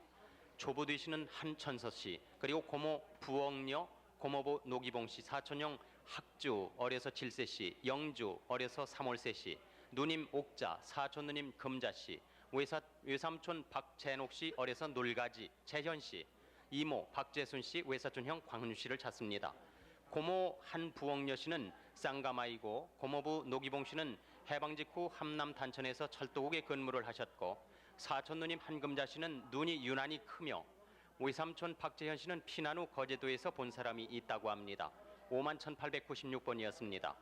조부두 씨는 한천서 씨, 그리고 고모 부엉녀, 고모부 노기봉 씨, 사촌형 학주 어려서 7세 씨, 영주 어려서 3월세 씨, 누님 옥자, 사촌 누님 금자 씨, 외삼촌 박재녹 씨 어려서 놀가지 재현 씨, 이모 박재순 씨, 외사촌형 광윤 씨를 찾습니다. 고모 한부엉녀 씨는 쌍가마이고 고모부 노기봉 씨는 해방 직후 함남 단천에서 철도국에 근무를 하셨고 사촌 누님 한금자 씨는 눈이 유난히 크며 외삼촌 박재현 씨는 피난 후 거제도에서 본 사람이 있다고 합니다. 51,896번이었습니다.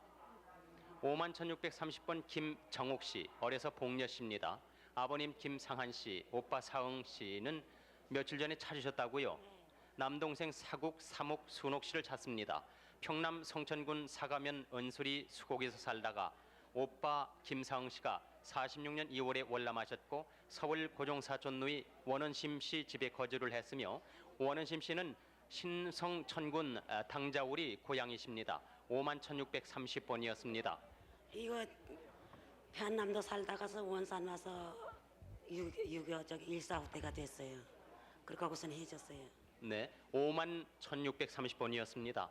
51,630번 김정옥 씨, 어려서 복녀 씨입니다. 아버님 김상한 씨, 오빠 사응 씨는 며칠 전에 찾으셨다고요. 남동생 사국, 사목, 순옥 씨를 찾습니다. 평남 성천군 사가면 은수리 수곡에서 살다가 오빠 김상응 씨가 46년 2월에 월남하셨고 서울 고종사촌 누이 원은심 씨 집에 거주를 했으며 원은심 씨는 신성천군 당자울이 고향이십니다. 51,630번이었습니다. 이거 편남도 살다가서 원산 와서 6.25 저기 1.45 때가 됐어요. 그러고선 해줬어요. 네, 51,630번이었습니다.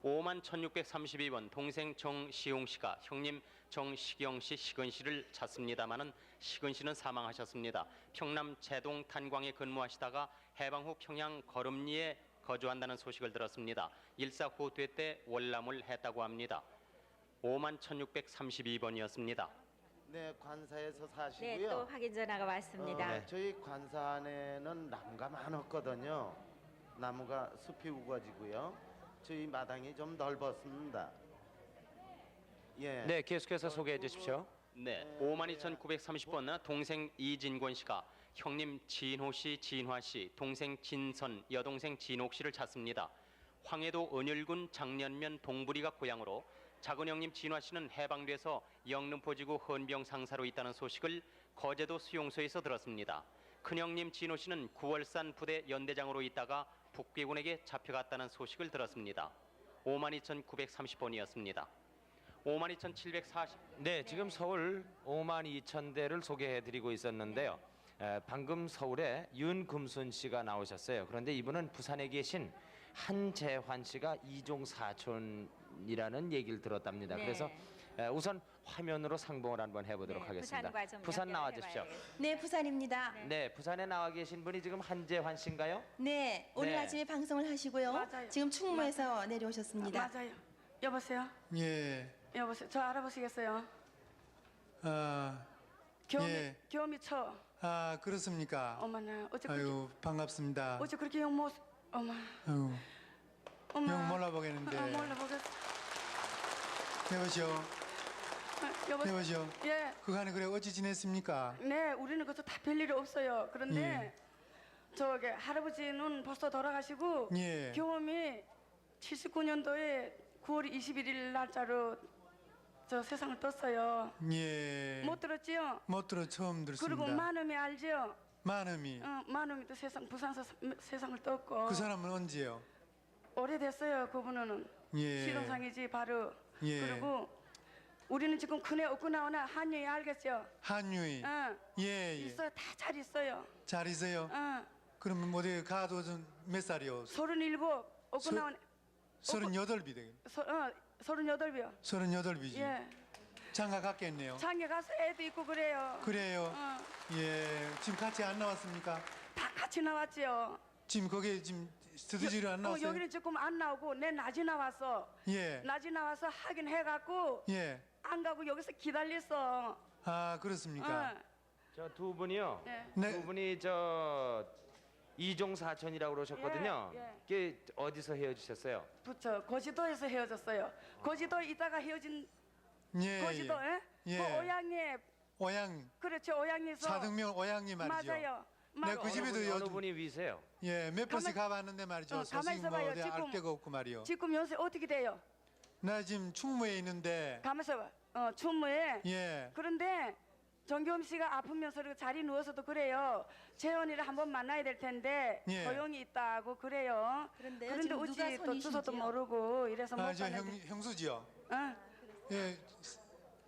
51,632번 동생 정시용 씨가 형님 정시경 씨, 시근 씨를 찾습니다마는 시근 씨는 사망하셨습니다. 평남 제동 탄광에 근무하시다가 해방 후 평양 거름리에 거주한다는 소식을 들었습니다. 일사 후퇴 때 월남을 했다고 합니다. 51,632번이었습니다. 네, 관사에서 사시고요. 네, 또 확인 전화가 왔습니다. 네, 저희 관사 안에는 나무가 많았거든요. 나무가 숲이 우거지고요. 저희 마당이 좀 넓었습니다. 예. 네, 계속해서 소개해 주십시오. 네, 52,930번 동생 이진권 씨가 형님 진호 씨, 진화 씨, 동생 진선, 여동생 진옥 씨를 찾습니다. 황해도 은율군 장년면 동부리가 고향으로 작은 형님 진화 씨는 해방돼서 영등포지구 헌병 상사로 있다는 소식을 거제도 수용소에서 들었습니다. 큰형님 진호 씨는 9월산 부대 연대장으로 있다가 북괴군에게 잡혀갔다는 소식을 들었습니다. 52,930번이었습니다. 52,740. 네, 지금 서울 52,000대를 소개해드리고 있었는데요. 방금 서울에 윤금순 씨가 나오셨어요. 그런데 이분은 부산에 계신 한재환 씨가 이종 사촌이라는 얘기를 들었답니다. 네. 그래서 우선 화면으로 상봉을 한번 해보도록 하겠습니다. 부산과 좀 부산 연결을 나와주십시오. 해봐야겠습니다. 네, 부산입니다. 네, 부산에 나와 계신 분이 지금 한재환 씨인가요? 네, 오늘 네. 아침에 방송을 하시고요. 지금 충무에서 내려오셨습니다. 맞아요. 여보세요? 예. 여보세요. 저 알아보시겠어요? 예. 교미 쳐. 아, 그렇습니까? 어머나, 어째 아유, 반갑습니다. 어째 그렇게 영 못, 어머. 아유, 엄마. 영 몰라보겠는데. 몰라보겠어. 여보시오. 여보시오. 예. 그간에 그래 어찌 지냈습니까? 네, 우리는 그것도 다 별일 없어요. 그런데 예. 저기 할아버지는 벌써 돌아가시고 예. 경험이 79년도에 9월 21일 날짜로 저 세상을 떴어요. 예. 못 들었지요? 못 들어 처음 들었습니다. 그리고 만음이 알죠? 만음이. 만음이도 부산서 세상을 떴고. 그 사람은 언제요? 오래됐어요. 그분은 예. 신혼상이지 바로. 예. 그리고 우리는 지금 근에 없고 나오나 한유이 알겠죠? 한유이. 예. 있어요. 다 잘 있어요. 잘 있어요? 그러면 어디 가도 좀 몇 살이요? 37 없고 나오네. 38이 되겠네. 38이요. 38이지. 예. 장가 갔겠네요. 장에 가서 애도 있고 그래요. 그래요? 예. 지금 같이 안 나왔습니까? 다 같이 나왔지요. 지금 거기 지금 스튜디오로 안 나왔어요? 여기는 조금 안 나오고 내 낮이 나왔어. 예. 낮이 나와서 하긴 해갖고 예. 안 가고 여기서 기다렸어. 아, 그렇습니까? 저 두 분이요. 네. 두 분이 저 이종 사촌이라고 그러셨거든요. 예, 예. 그게 어디서 헤어지셨어요? 부처 거지도에서 헤어졌어요. 거지도 있다가 헤어진 예. 거지도, 예. 예? 예. 그 오양리. 오양. 그렇죠, 오양리에서. 사등면 오양리 말이죠. 맞아요. 네, 그 집에도 어느 분이 위세요? 예, 몇 번씩 가봤는데 말이죠. 가만히 소식 뭐 있어봐요. 어디 알 데가 없고 말이요. 지금 연세 어떻게 돼요? 나 지금 충무에 있는데. 가만히 있어봐. 충무에. 예. 그런데 정겸 씨가 아프면서 자리 누워서도 그래요. 재원이를 한번 만나야 될 텐데 예. 조용히 있다고 그래요. 그런데요, 그런데 지금 누가 어찌 또 손이신지요? 주소도 모르고 이래서 못 아, 저 가는데. 형수지요. 어? 예.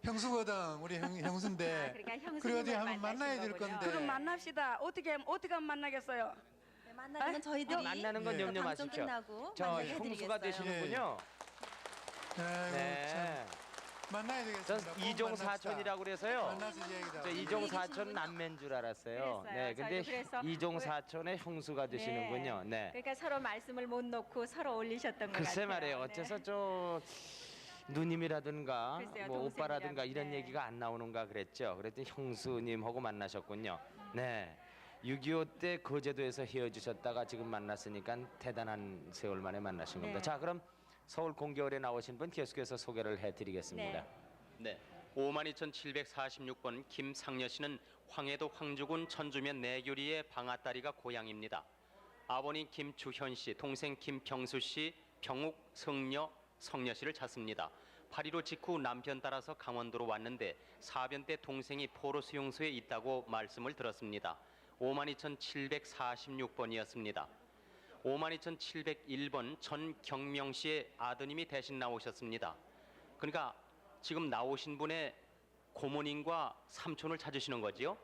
형수거든. 우리 형수인데. 그러니까 형수님을 그래 어디 한번 만나신 만나야 될 거군요. 건데. 그럼 만납시다. 어떻게 하면 만나겠어요? 만나는 건 저희들이 만나는 건 네. 염려 방송 마십시오. 끝나고 저 만나게 형수가 해드리겠어요. 되시는군요. 네. 만나야 전 되겠습니다. 꼭 이종 만납시다. 사촌이라고 그래서요. 만나서 얘기다. 저 이종 사촌 남매인 줄 알았어요. 그랬어요. 네, 근데 저희도 그래서 이종 사촌의 형수가 되시는군요. 네. 그러니까 서로 말씀을 못 놓고 서로 올리셨던 것 글쎄 같아요. 말이에요. 네. 어째서 저 누님이라든가 글쎄요, 뭐 오빠라든가 동생이라고, 이런 네. 얘기가 안 나오는가 그랬죠. 그랬더니 형수님하고 만나셨군요. 네. 6.25 때 거제도에서 헤어지셨다가 지금 만났으니까 대단한 세월 만에 만나신 겁니다. 네. 자, 그럼 서울 공개월에 나오신 분 계속해서 소개를 해드리겠습니다. 네. 52,746번 김상여 씨는 황해도 황주군 천주면 내교리의 방아따리가 고향입니다. 아버님 김주현 씨, 동생 김병수 씨, 병욱, 성녀, 성녀 씨를 찾습니다. 8.15 직후 남편 따라서 강원도로 왔는데 사변 때 동생이 포로 수용소에 있다고 말씀을 들었습니다. 52,746번이었습니다. 52,701번 전경명 씨의 아드님이 대신 나오셨습니다. 그러니까 지금 나오신 분의 고모님과 삼촌을 찾으시는 거지요.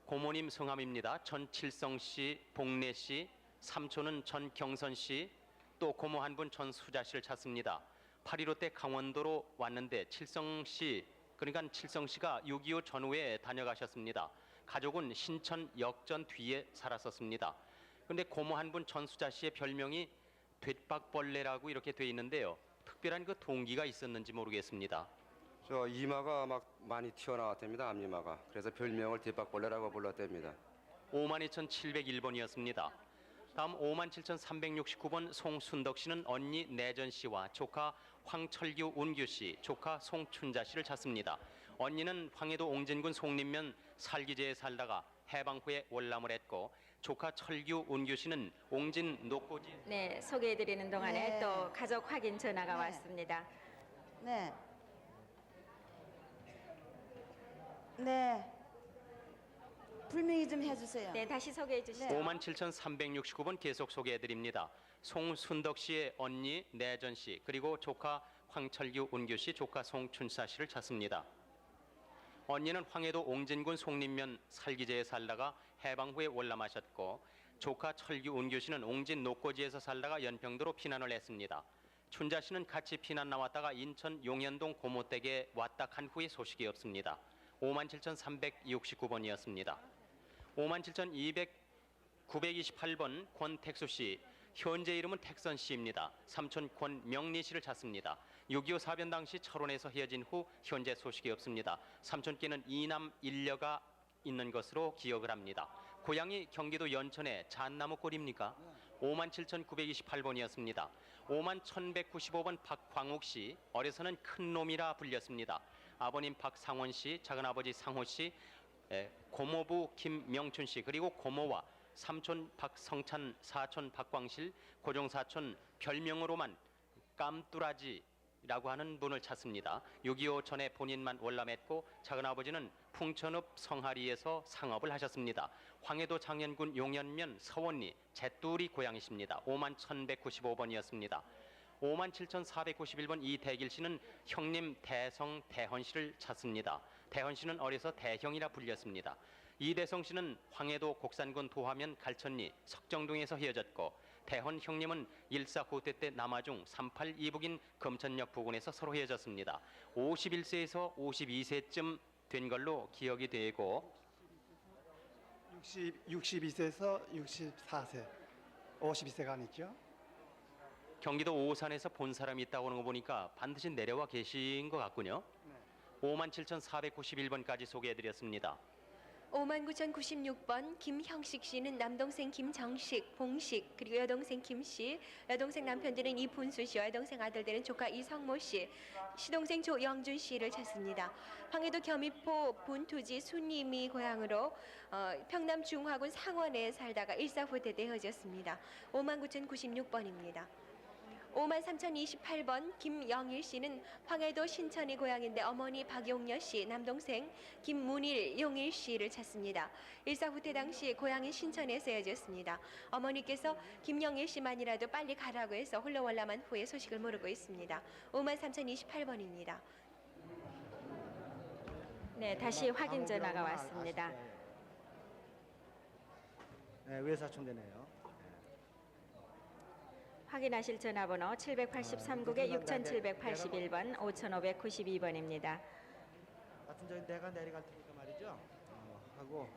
고모님 성함입니다. 전칠성 씨, 복래 씨, 삼촌은 전경선 씨, 또 고모 한 분 전수자 씨를 찾습니다. 8.15 때 강원도로 왔는데 칠성 씨, 그러니까 칠성 씨가 6.25 전후에 다녀가셨습니다. 가족은 신천 역전 뒤에 살았었습니다. 그런데 고모 한 분 전수자 씨의 별명이 돛박벌레라고 이렇게 돼 있는데요. 특별한 그 동기가 있었는지 모르겠습니다. 저 이마가 막 많이 튀어나왔답니다. 앞이마가. 그래서 별명을 뒷박벌레라고 불렀답니다. 52,701번이었습니다. 다음 57,369번 송순덕 씨는 언니 내전 씨와 조카 황철규 운규 씨, 조카 송춘자 씨를 찾습니다. 언니는 황해도 옹진군 송림면 살기제에 살다가 해방 후에 월남을 했고 조카 철규 운규 씨는 옹진 녹고지 네, 소개해드리는 동안에 네. 또 가족 확인 전화가 왔습니다. 네. 네. 불명의 좀 해주세요. 네, 다시 소개해 주시죠. 57,369번 계속 소개해드립니다. 송순덕 씨의 언니 내전 씨, 그리고 조카 황철규 운규 씨, 조카 송춘사 씨를 찾습니다. 언니는 황해도 옹진군 송림면 살기제에 살다가 해방 후에 월남하셨고 조카 철규 운규 씨는 옹진 녹고지에서 살다가 연평도로 피난을 했습니다. 춘자 씨는 같이 피난 나왔다가 인천 용현동 고모댁에 왔다 간 후에 소식이 없습니다. 57,369번이었습니다. 57,928번 권택수 씨, 현재 이름은 택선 씨입니다. 삼촌 권명리 씨를 찾습니다. 6.25 사변 당시 철원에서 헤어진 후 현재 소식이 없습니다. 삼촌께는 이남 일녀가 있는 것으로 기억을 합니다. 고향이 경기도 연천의 잣나무골입니까? 57,928번이었습니다. 51,195번 박광욱 씨, 어려서는 큰 놈이라 불렸습니다. 아버님 박상원 씨, 작은아버지 상호 씨, 고모부 김명춘 씨, 그리고 고모와 삼촌 박성찬, 사촌 박광실, 고종사촌 별명으로만 깜뚜라지라고 하는 분을 찾습니다. 6.25 전에 본인만 월남했고 작은아버지는 풍천읍 성하리에서 상업을 하셨습니다. 황해도 장현군 용현면 서원리 잿두리 고향이십니다. 51,195번이었습니다. 57,491번 이대길 씨는 형님 대성 대헌 씨를 찾습니다. 대헌 씨는 어려서 대형이라 불렸습니다. 이대성 씨는 황해도 곡산군 도하면 갈천리 석정동에서 헤어졌고 대헌 형님은 일사후퇴 때 남아중 38 이북인 금천역 부근에서 서로 헤어졌습니다. 51세에서 52세쯤 된 걸로 기억이 되고 62세에서 64세. 52세가 아니죠. 경기도 오산에서 본 사람이 있다고 하는 거 보니까 반드시 내려와 계신 것 같군요. 57,491번까지 소개해드렸습니다. 59,096번 김형식 씨는 남동생 김정식, 봉식, 그리고 여동생 김씨, 여동생 남편들은 이분수 씨와 여동생 아들들은 조카 이성모 씨, 시동생 조영준 씨를 찾습니다. 황해도 겸입포 본토지 순임이 고향으로 평남 중화군 상원에 살다가 일사후퇴 때 헤어졌습니다. 59,096번입니다. 53,028번 김영일 씨는 황해도 신천이 고향인데 어머니 박용여 씨, 남동생 김문일, 용일 씨를 찾습니다. 일사후퇴 당시 고향인 신천에서 헤어졌습니다. 어머니께서 김영일 씨만이라도 빨리 가라고 해서 홀로 월남한 후에 소식을 모르고 있습니다. 53,028번입니다. 네, 다시 확인 전화가 왔습니다. 네, 외사촌되네요. 확인하실 전화번호 783국에 6781번, 5592번입니다. 하여튼 저기 내가 내려갈 테니까 말이죠. 하고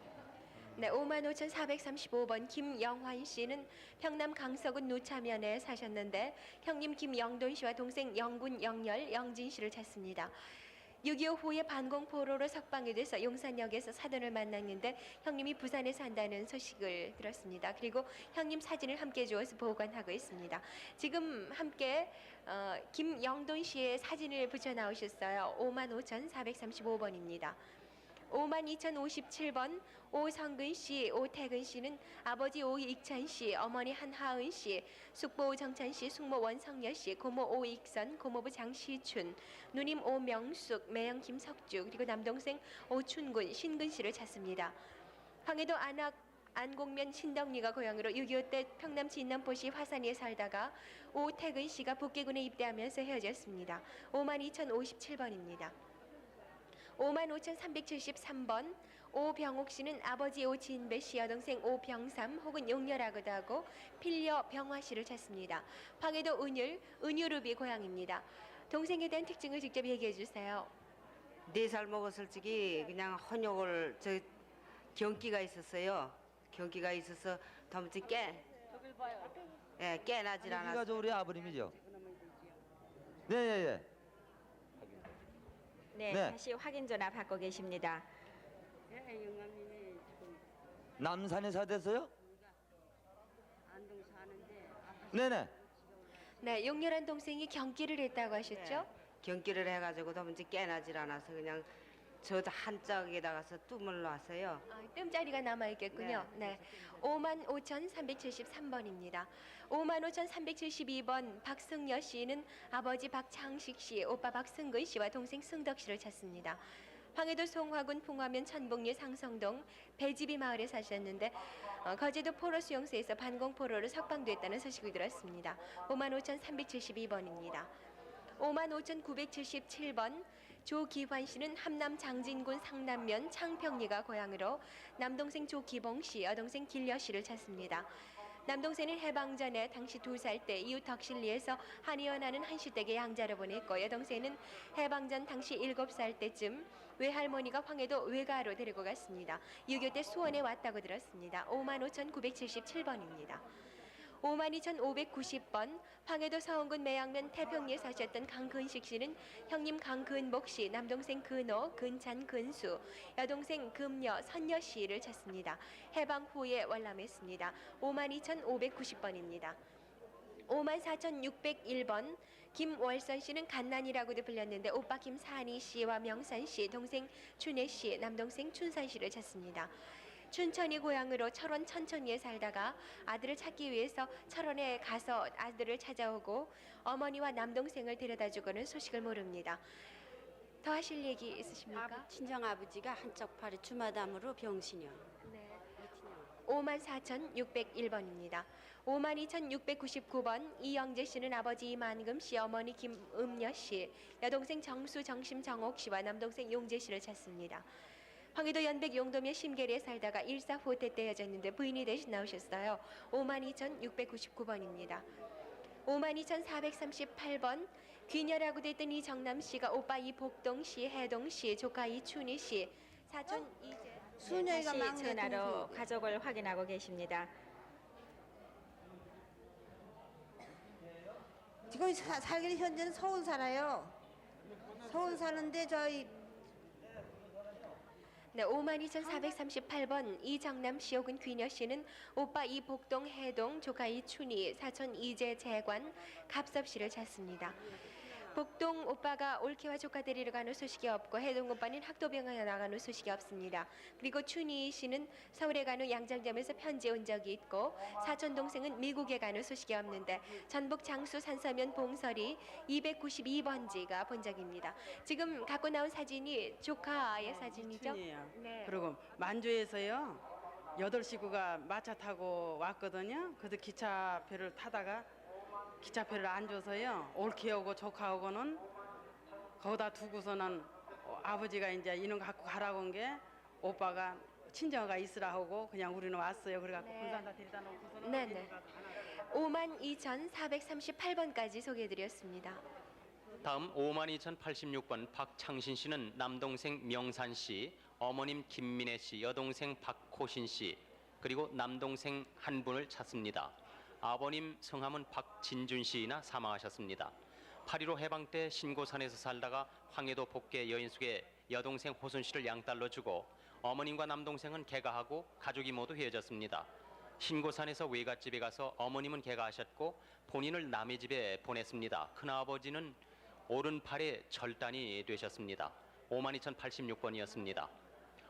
네, 55,435번 김영환 씨는 평남 강서군 노차면에 사셨는데 형님 김영돈 씨와 동생 영군, 영열, 영진 씨를 찾습니다. 6.25 후에 반공포로로 석방이 돼서 용산역에서 사돈을 만났는데 형님이 부산에 산다는 소식을 들었습니다. 그리고 형님 사진을 함께 주어서 보관하고 있습니다. 지금 함께 김영돈 씨의 사진을 붙여 나오셨어요. 55,435번입니다. 52,057번 오성근 씨, 오태근 씨는 아버지 오익찬 씨, 어머니 한하은 씨, 숙모 오정찬 씨, 숙모 원성여 씨, 고모 오익선, 고모부 장시춘, 누님 오명숙, 매형 김석주, 그리고 남동생 오춘군, 신근 씨를 찾습니다. 황해도 안곡면 신덕리가 고향으로 6.25 때 평남 진남포시 화산리에 살다가 오태근 씨가 북계군에 입대하면서 헤어졌습니다. 52,057번입니다. 55,373번 오병옥 씨는 아버지 오진배 씨, 여동생 오병삼 혹은 용녀라고도 하고 필려 병화 씨를 찾습니다. 황해도 은유루비 고향입니다. 동생에 대한 특징을 직접 얘기해 주세요. 4살 먹었을 적이 그냥 헌욕을 경기가 있었어요. 경기가 있어서 더무지 깨나질 않았어요. 여기가 저 우리 아버님이죠? 네. 네, 네. 다시 확인 전화 받고 계십니다. 남산에 사대서요? 네네. 네, 용렬한 동생이 경기를 했다고 하셨죠? 경기를 해가지고 더무지 깨나질 않아서 그냥 저 한짝에다가서 뜸을 놨어요. 뜸자리가 남아있겠군요. 네. 55,373번입니다. 55,372번 박승여 씨는 아버지 박창식 씨, 오빠 박승근 씨와 동생 승덕 씨를 찾습니다. 황해도 송화군 풍화면 천북리 상성동 배지비 마을에 사셨는데 거제도 포로 수용소에서 반공포로로 석방됐다는 소식을 들었습니다. 55,372번입니다. 55,977번 조기환 씨는 함남 장진군 상남면 창평리가 고향으로 남동생 조기봉 씨, 여동생 길려 씨를 찾습니다. 남동생은 해방 전에 당시 2살 때 이웃 덕실리에서 한의원하는 한시댁에 양자를 보냈고 여동생은 해방 전 당시 7살 때쯤 외할머니가 황해도 외가로 데리고 갔습니다. 6.25 때 수원에 왔다고 들었습니다. 55,977번입니다. 52,590번 황해도 서원군 매양면 태평리에 사셨던 강근식 씨는 형님 강근복 씨, 남동생 근호, 근찬, 근수, 여동생 금여, 선여 씨를 찾습니다. 해방 후에 월남했습니다. 52,590번입니다. 54,601번 김월선 씨는 갓난이라고도 불렸는데 오빠 김산희 씨와 명산 씨, 동생 춘혜 씨, 남동생 춘산 씨를 찾습니다. 춘천이 고향으로 철원 천천리에 살다가 아들을 찾기 위해서 철원에 가서 아들을 찾아오고 어머니와 남동생을 데려다주고는 소식을 모릅니다. 더 하실 얘기 있으십니까? 친정 아버지가 한쪽 팔이 주마담으로 병신이요. 네. 54,601번입니다. 52,699번 이영재 씨는 아버지 이만금 씨, 어머니 김음여 씨, 여동생 정수, 정심, 정옥 씨와 남동생 용재 씨를 찾습니다. 황해도 연백 용도면 심계리에 살다가 일사후퇴 때 헤어졌는데 부인이 대신 나오셨어요. 52,699번입니다. 52,438번 귀녀라고 됐던 이정남 씨가 오빠 이복동 씨, 해동 씨, 조카 이춘희 씨, 사촌 이재. 다시 전화로 가족을 확인하고 계십니다. 지금 살기는 현재는 서울 살아요. 서울 사는데 저희 네, 52,438번 이정남 씨 혹은 귀녀 씨는 오빠 이복동 해동, 조카 이춘희, 사촌 이재 재관, 갑섭 씨를 찾습니다. 복동 오빠가 올케와 조카 데리러 가는 소식이 없고 해동 오빠는 학도병원에 나가는 소식이 없습니다. 그리고 춘희 씨는 서울에 가는 양장점에서 편지 온 적이 있고 사촌 동생은 미국에 가는 소식이 없는데 전북 장수 산서면 봉설이 292번지가 본적입니다. 지금 갖고 나온 사진이 조카의 사진이죠? 춘희예요. 네. 그리고 만주에서요 8식구가 마차 타고 왔거든요. 그래서 기차표를 타다가 기차표를 안 줘서요 올케하고 조카하고는 거기다 두고서는 아버지가 이제 이놈 갖고 가라고 한 게 오빠가 친정가 있으라 하고 그냥 우리는 왔어요. 그래갖고 네. 군산다 데리다 놓고서는 네네. 52,438번까지 소개해드렸습니다. 다음 52,086번 박창신 씨는 남동생 명산 씨, 어머님 김민혜 씨, 여동생 박호신 씨, 그리고 남동생 한 분을 찾습니다. 아버님 성함은 박진준 씨나 사망하셨습니다. 8.15 해방 때 신고산에서 살다가 황해도 복계 여인숙의 여동생 호순 씨를 양딸로 주고 어머님과 남동생은 개가하고 가족이 모두 헤어졌습니다. 신고산에서 외갓집에 가서 어머님은 개가하셨고 본인을 남의 집에 보냈습니다. 큰아버지는 오른팔에 절단이 되셨습니다. 52,086번이었습니다.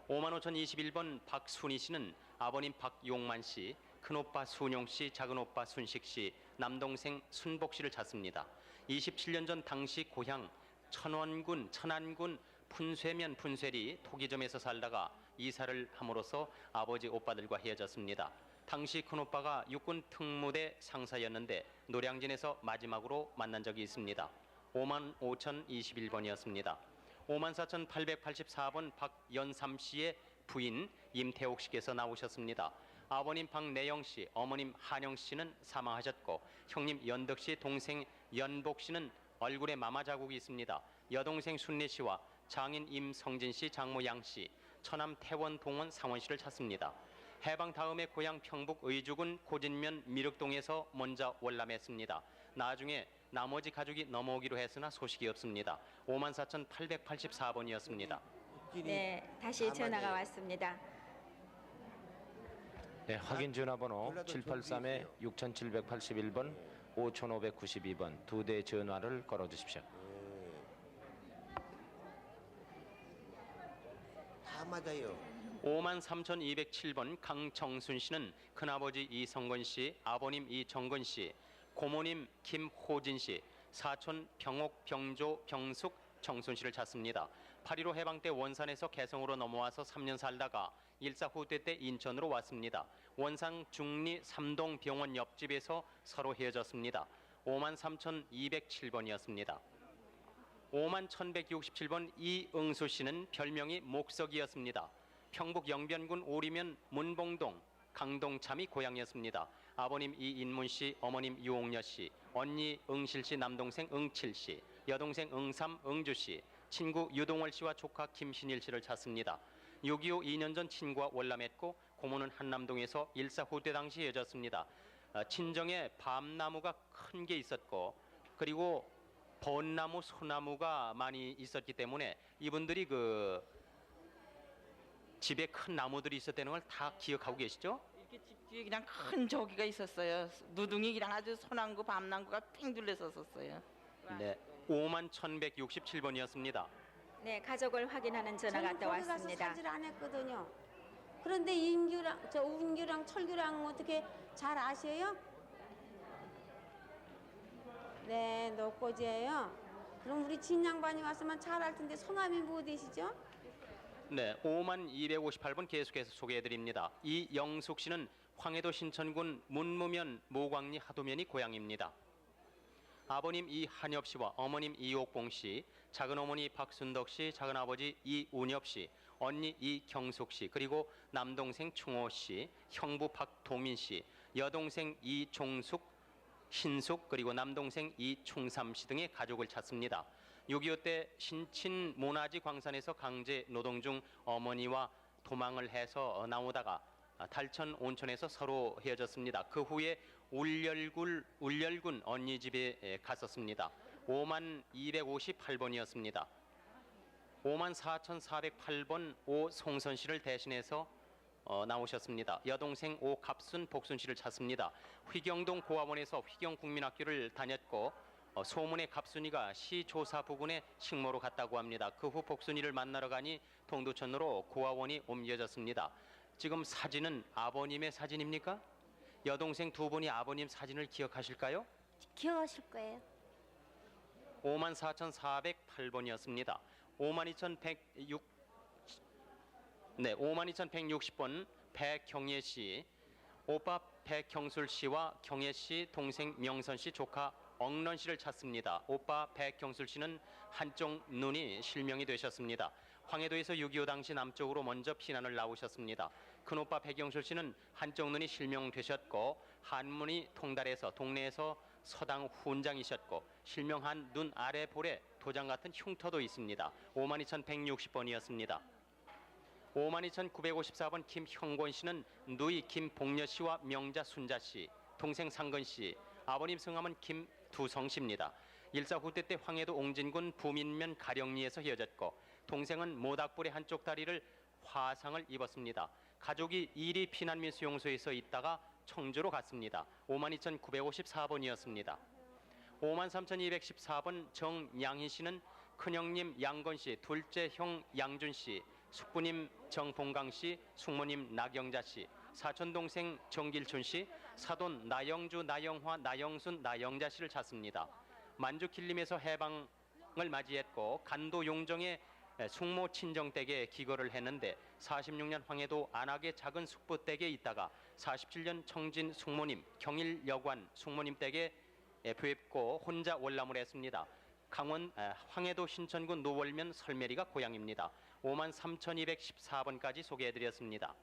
55,021번 박순희 씨는 아버님 박용만 씨, 큰오빠 순용 씨, 작은오빠 순식 씨, 남동생 순복 씨를 찾습니다. 27년 전 당시 고향 천안군 분쇄면 분쇄리 토기점에서 살다가 이사를 함으로써 아버지 오빠들과 헤어졌습니다. 당시 큰오빠가 육군 특무대 상사였는데 노량진에서 마지막으로 만난 적이 있습니다. 55,021번이었습니다. 54,884번 박연삼 씨의 부인 임태옥 씨께서 나오셨습니다. 아버님 박내영 씨, 어머님 한영 씨는 사망하셨고 형님 연덕 씨, 동생 연복 씨는 얼굴에 마마 자국이 있습니다. 여동생 순례 씨와 장인 임성진 씨, 장모 양 씨, 처남 태원, 동원, 상원 씨를 찾습니다. 해방 다음에 고향 평북 의주군 고진면 미륵동에서 먼저 월남했습니다. 나중에 나머지 가족이 넘어오기로 했으나 소식이 없습니다. 54,884번이었습니다. 네, 다시 전화가 왔습니다. 네, 확인 전화번호 783-6781번, 5592번 두 대 전화를 걸어주십시오. 다 맞아요. 53,207번 강정순 씨는 큰아버지 이성건 씨, 아버님 이정건 씨, 고모님 김호진 씨, 사촌 병옥, 병조, 병숙, 정순 씨를 찾습니다. 8.15 해방 때 원산에서 개성으로 넘어와서 3년 살다가 일사 후퇴 때 인천으로 왔습니다. 원산 중리 삼동 병원 옆집에서 서로 헤어졌습니다. 53,207번이었습니다. 51,167번 이응수 씨는 별명이 목석이었습니다. 평북 영변군 오리면 문봉동 강동참이 고향이었습니다. 아버님 이인문 씨, 어머님 유옥녀 씨, 언니 응실 씨, 남동생 응칠 씨, 여동생 응삼 응주 씨, 친구 유동월 씨와 조카 김신일 씨를 찾습니다. 6.25 2년 전 친구와 월남했고 고모는 한남동에서 일사 후퇴 당시 헤어졌습니다. 친정에 밤나무가 큰 게 있었고 그리고 벚나무, 소나무가 많이 있었기 때문에 이분들이 그 집에 큰 나무들이 있었다는 걸 다 기억하고 계시죠? 이렇게 집 뒤에 그냥 큰 저기가 있었어요. 누둥이 그냥 아주 소나무, 밤나무가 핑 둘러섰었어요. 네, 51,167번이었습니다. 네, 가족을 확인하는 전화가 또 저는 거기 가서 왔습니다. 사질 안 했거든요. 그런데 인규랑 저 운규랑 철규랑 어떻게 잘 아세요? 네, 노꼬지예요. 그럼 우리 진양반이 왔으면 잘 알 텐데 성함이 뭐 되시죠? 네, 5258번 계속해서 소개해드립니다. 이영숙 씨는 황해도 신천군 문무면 모광리 하도면이 고향입니다. 아버님 이한엽 씨와 어머님 이옥봉 씨, 작은어머니 박순덕 씨, 작은아버지 이운엽 씨, 언니 이경숙 씨, 그리고 남동생 충호 씨, 형부 박동민 씨, 여동생 이종숙, 신숙, 그리고 남동생 이충삼 씨 등의 가족을 찾습니다. 6.25 때 신친 모나지 광산에서 강제 노동 중 어머니와 도망을 해서 나오다가 달천 온천에서 서로 헤어졌습니다. 그 후에 울열군 언니 집에 갔었습니다. 5258번이었습니다. 54,408번 오송선 씨를 대신해서 나오셨습니다. 여동생 오갑순 복순 씨를 찾습니다. 휘경동 고아원에서 휘경국민학교를 다녔고 소문의 갑순이가 시조사 부근에 식모로 갔다고 합니다. 그 후 복순이를 만나러 가니 동두천으로 고아원이 옮겨졌습니다. 지금 사진은 아버님의 사진입니까? 여동생 두 분이 아버님 사진을 기억하실까요? 기억하실 거예요. 54,408번이었습니다. 52,160번 백경예 씨, 오빠 백경술 씨와 경예 씨, 동생 명선 씨, 조카 억런 씨를 찾습니다. 오빠 백경술 씨는 한쪽 눈이 실명이 되셨습니다. 황해도에서 6.25 당시 남쪽으로 먼저 피난을 나오셨습니다. 큰오빠 백경술 씨는 한쪽 눈이 실명되셨고 한문이 통달해서 동네에서 서당 훈장이셨고 실명한 눈 아래 볼에 도장 같은 흉터도 있습니다. 52,160번이었습니다. 52,954번 김형권 씨는 누이 김복녀 씨와 명자 순자 씨, 동생 상근 씨, 아버님 성함은 김두성 씨입니다. 일사 후퇴 때 황해도 옹진군 부민면 가령리에서 헤어졌고 동생은 모닥불의 한쪽 다리를 화상을 입었습니다. 가족이 이리 피난민 수용소에서 있다가 청주로 갔습니다. 52,954번이었습니다. 53,214번 정양희 씨는 큰형님 양건 씨, 둘째 형 양준 씨, 숙부님 정봉강 씨, 숙모님 나경자 씨, 사촌 동생 정길춘 씨, 사돈 나영주, 나영화, 나영순, 나영자 씨를 찾습니다. 만주 길림에서 해방을 맞이했고 간도 용정의 숙모 친정댁에 기거를 했는데 46년 황해도 안악의 작은 숙부댁에 있다가 47년 청진 숙모님, 경일 여관 숙모님 댁에 뵙고 혼자 월남을 했습니다. 강원 황해도 신천군 노월면 설매리가 고향입니다. 53,214번까지 소개해드렸습니다.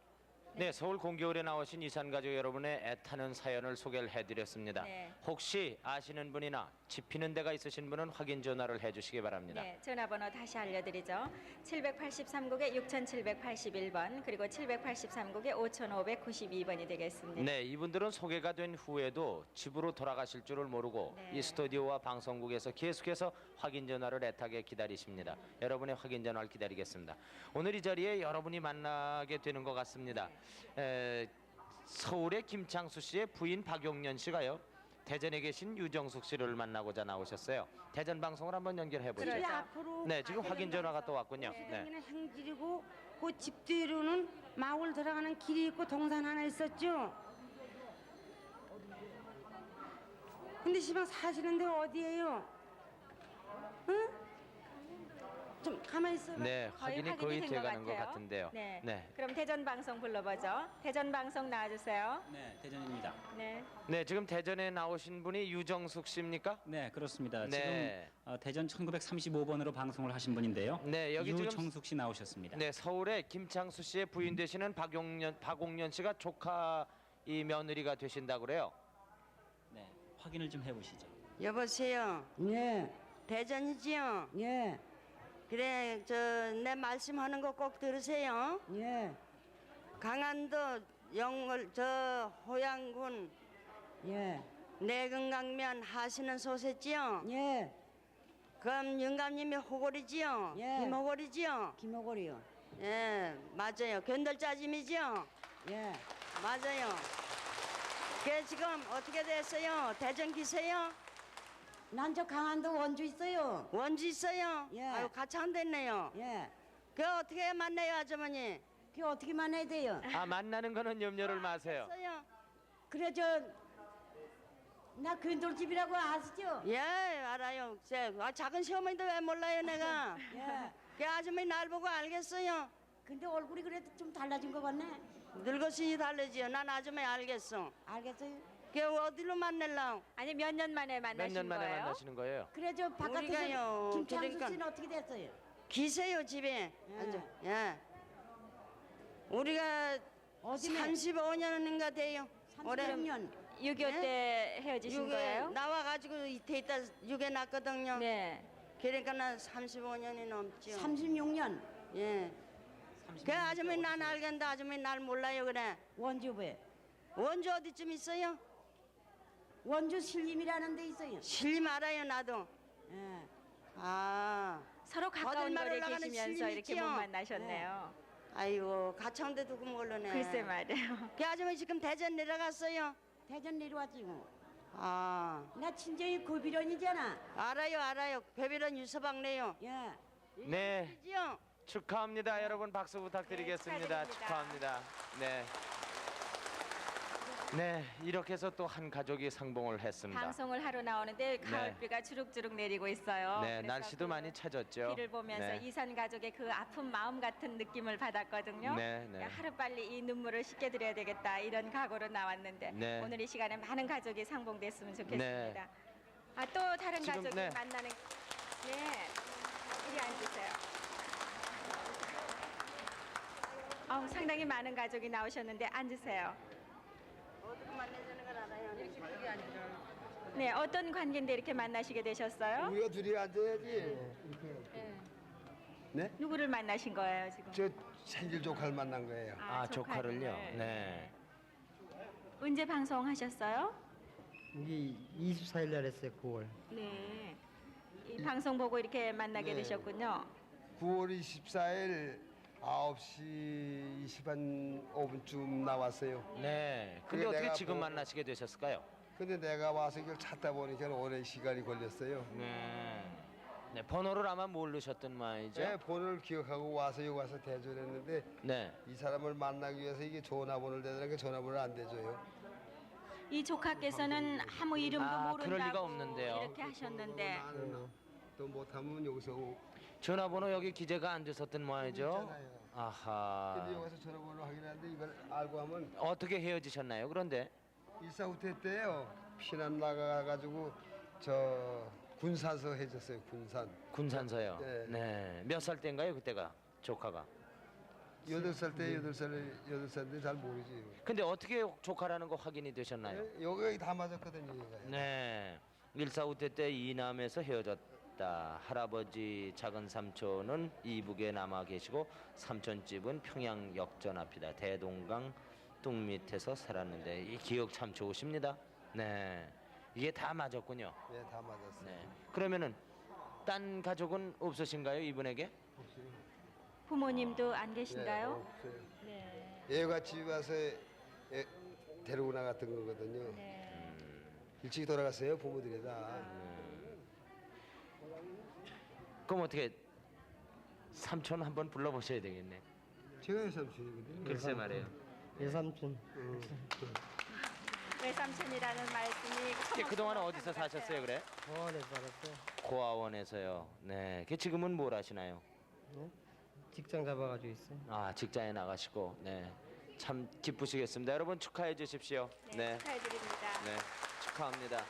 네, 서울 공개홀에 나오신 이산가족 여러분의 애타는 사연을 소개를 해드렸습니다. 네. 혹시 아시는 분이나 집히는 데가 있으신 분은 확인 전화를 해주시기 바랍니다. 네, 전화번호 다시 알려드리죠. 783국에 6781번 그리고 783국에 5592번이 되겠습니다. 네, 이분들은 소개가 된 후에도 집으로 돌아가실 줄을 모르고 네. 이 스튜디오와 방송국에서 계속해서 확인 전화를 애타게 기다리십니다. 여러분의 확인 전화를 기다리겠습니다. 오늘 이 자리에 여러분이 만나게 되는 것 같습니다. 서울의 김창수 씨의 부인 박용년 씨가요. 대전에 계신 유정숙 씨를 만나고자 나오셨어요. 대전 방송을 한번 연결해 보죠. 집이 앞으로 네, 지금 확인 전화가 또 왔군요. 네. 여기는 행길이고 그 집 뒤로는 마을 들어가는 길이 있고 동산 하나 있었죠. 근데 시방 사시는 데가 어디예요? 응? 좀 가만히 있어봐. 네, 확인이 거의 된것 돼가는 것 같아요. 같은데요. 네. 네. 그럼 대전 방송 불러보죠. 대전 방송 나와주세요. 네, 대전입니다. 네. 네, 지금 대전에 나오신 분이 유정숙 씨입니까? 네, 그렇습니다. 네. 지금 대전 1935번으로 방송을 하신 분인데요. 네, 여기 지금 유정숙 씨 나오셨습니다. 네, 서울의 김창수 씨의 부인 되시는 박옥년 씨가 조카 이 며느리가 되신다고 그래요. 네, 확인을 좀 해보시죠. 여보세요. 예. 대전이지요. 예. 그래, 저 내 말씀하는 거 꼭 들으세요. 예. 강안도 영월 저 호양군 예. 내근강면 하시는 소세지요. 예. 그럼 영감님이 호골이지요. 예. 김호골이지요. 김호골이요. 예, 맞아요. 견돌짜짐이지요. 예. 맞아요. 그게 지금 어떻게 됐어요? 대전 기세요? 난 저 강안도 원주 있어요. 원주 있어요? 예. 아유, 같이 안 됐네요. 예. 그 어떻게 만나요, 아주머니? 그 어떻게 만나야 돼요? 아, 만나는 거는 염려를 마세요. 있어요. 그래 나 근돌집이라고 아시죠? 예, 알아요. 작은 시어머니도 왜 몰라요, 내가? 예. 그 아주머니 날 보고 알겠어요. 근데 얼굴이 그래도 좀 달라진 것 같네. 늙었으니 다르지요. 난 아주머니 알겠어. 알겠어요? 그 어디로 만날라? 아니 몇 년 만에 몇 만나신 년 만에 거예요? 만나시는 거예요? 그래 저 바깥에서 우리가요, 김창수 그러니까- 씨는 어떻게 됐어요? 기세요, 집에. 앉아. 예. 우리가 어디네? 35년인가 돼요. 올해 36년. 6.25 때 헤어지신 거예요? 나와가지고 이태 있다 6에 났거든요. 네. 그러니까 난 35년이 넘죠. 36년. 예. 그 아주머니 난 알겠는데 아주머니 날 몰라요 그래. 원주 왜? 원주 어디쯤 있어요? 원주 신림이라는 데 있어요. 신림 알아요, 나도. 예. 아. 서로 가까운 거들마루 거리에 나가는 계시면서 신림 이렇게 있지요? 못 만나셨네요. 아이고, 가창대 두고 모르네. 글쎄 말이에요. 그 아줌마 지금 대전 내려갔어요. 대전 내려왔지 뭐. 아. 나 친정이 고비런이잖아. 알아요. 배비런 유서방네요. 예. 네. 그죠? 축하합니다. 여러분 박수 부탁드리겠습니다. 축하합니다. 네. 네, 이렇게 해서 또 한 가족이 상봉을 했습니다. 방송을 하러 나오는데 가을비가 주룩주룩 내리고 있어요. 네, 그래서 날씨도 많이 차졌죠. 비를 보면서 네. 이산 가족의 그 아픈 마음 같은 느낌을 받았거든요. 네, 네. 하루빨리 이 눈물을 씻겨드려야 되겠다 이런 각오로 나왔는데 네. 오늘 이 시간에 많은 가족이 상봉됐으면 좋겠습니다. 네. 아, 또 다른 지금, 가족이 네. 만나는 이리 앉으세요. 상당히 많은 가족이 나오셨는데 앉으세요. 어떻게 만나주는 걸 알아요. 이렇게 크게 앉아. 네, 어떤 관계인데 이렇게 만나시게 되셨어요? 우리가 둘이 앉아야지. 네? 누구를 만나신 거예요 지금? 저 생일 조카를 만난 거예요. 아, 조카를요. 네. 언제 방송하셨어요? 이게 24일 날 했어요. 9월. 네. 이 방송 보고 이렇게 만나게 네. 되셨군요. 9월 24일 9시 25분쯤 나왔어요. 네. 근데 그게 어떻게 내가 지금 뭐- 만나시게 되셨을까요? 근데 내가 와서 이걸 찾다 보니까 오랜 시간이 걸렸어요. 네. 네, 번호를 아마 모르셨던 모양이죠? 네, 번호를 기억하고 와서 여기 와서 대전했는데 네. 이 사람을 만나기 위해서 이게 전화번호를 대더라니까 전화번호를 안 대줘요. 이 조카께서는 아무 이름도 모른다고 그럴 리가 없는데요. 이렇게 하셨는데 또 못하면 여기서 전화번호 여기 기재가 안 됐었던 모양이죠? 있잖아요. 아하. 근데 여기 와서 전화번호 확인하는데 이걸 알고 하면 어떻게 헤어지셨나요? 그런데 일사후퇴 때요 피난 나가가지고 저 군산서 해줬어요. 군산서요. 네. 네. 몇 살 때인가요? 그때가 조카가. 8살 때 8살인데 잘 모르지. 근데 어떻게 조카라는 거 확인이 되셨나요? 여기 다 맞았거든요. 여기가. 네. 일사후퇴 때 이남에서 헤어졌다. 할아버지 작은 삼촌은 이북에 남아 계시고 삼촌 집은 평양 역전 앞이다. 대동강 뚝 밑에서 살았는데 이 기억 참 좋으십니다. 네. 이게 다 맞았군요. 네, 다 맞았어요. 네. 그러면은 딴 가족은 없으신가요, 이분에게? 부모님도 안 계신가요? 없어요. 네. 얘가 집에 와서 데리고 나갔던 거거든요. 네. 일찍 돌아갔어요, 부모들이 다. 그럼 어떻게 삼촌 한번 불러보셔야 되겠네. 제가 외삼촌이거든요. 글쎄 말이에요. 외삼촌. 외삼촌이라는 말씀이 그동안 어디서 사셨어요, 그래? 고원에서 살았어요. 고아원에서요. 네. 지금은 뭘 하시나요? 네? 직장 잡아가지고 있어요. 아, 직장에 나가시고. 네. 참 기쁘시겠습니다. 여러분 축하해 주십시오. 네. 축하해드립니다. 네. 축하합니다.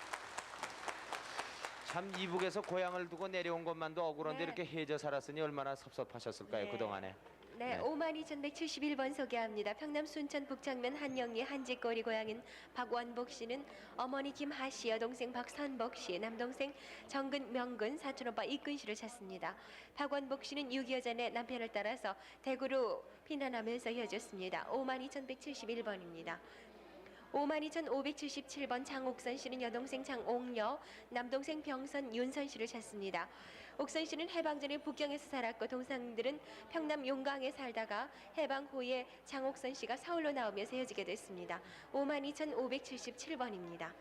참 이북에서 고향을 두고 내려온 것만도 억울한데 네. 이렇게 해져 살았으니 얼마나 섭섭하셨을까요, 네. 그동안에. 네, 52,171번 소개합니다. 평남 순천 북창면 한영리 한지거리 고향인 박원복 씨는 어머니 김하 씨, 여동생 박선복 씨, 남동생 정근, 명근, 사촌오빠 이근 씨를 찾습니다. 박원복 씨는 6.25 전에 남편을 따라서 대구로 피난하면서 헤어졌습니다. 52,171번입니다. 52,577번 장옥선 씨는 여동생 장옥여, 남동생 병선 윤선 씨를 찾습니다. 옥선 씨는 해방 전에 북경에서 살았고 동생들은 평남 용강에 살다가 해방 후에 장옥선 씨가 서울로 나오면서 헤어지게 됐습니다. 52,577번입니다.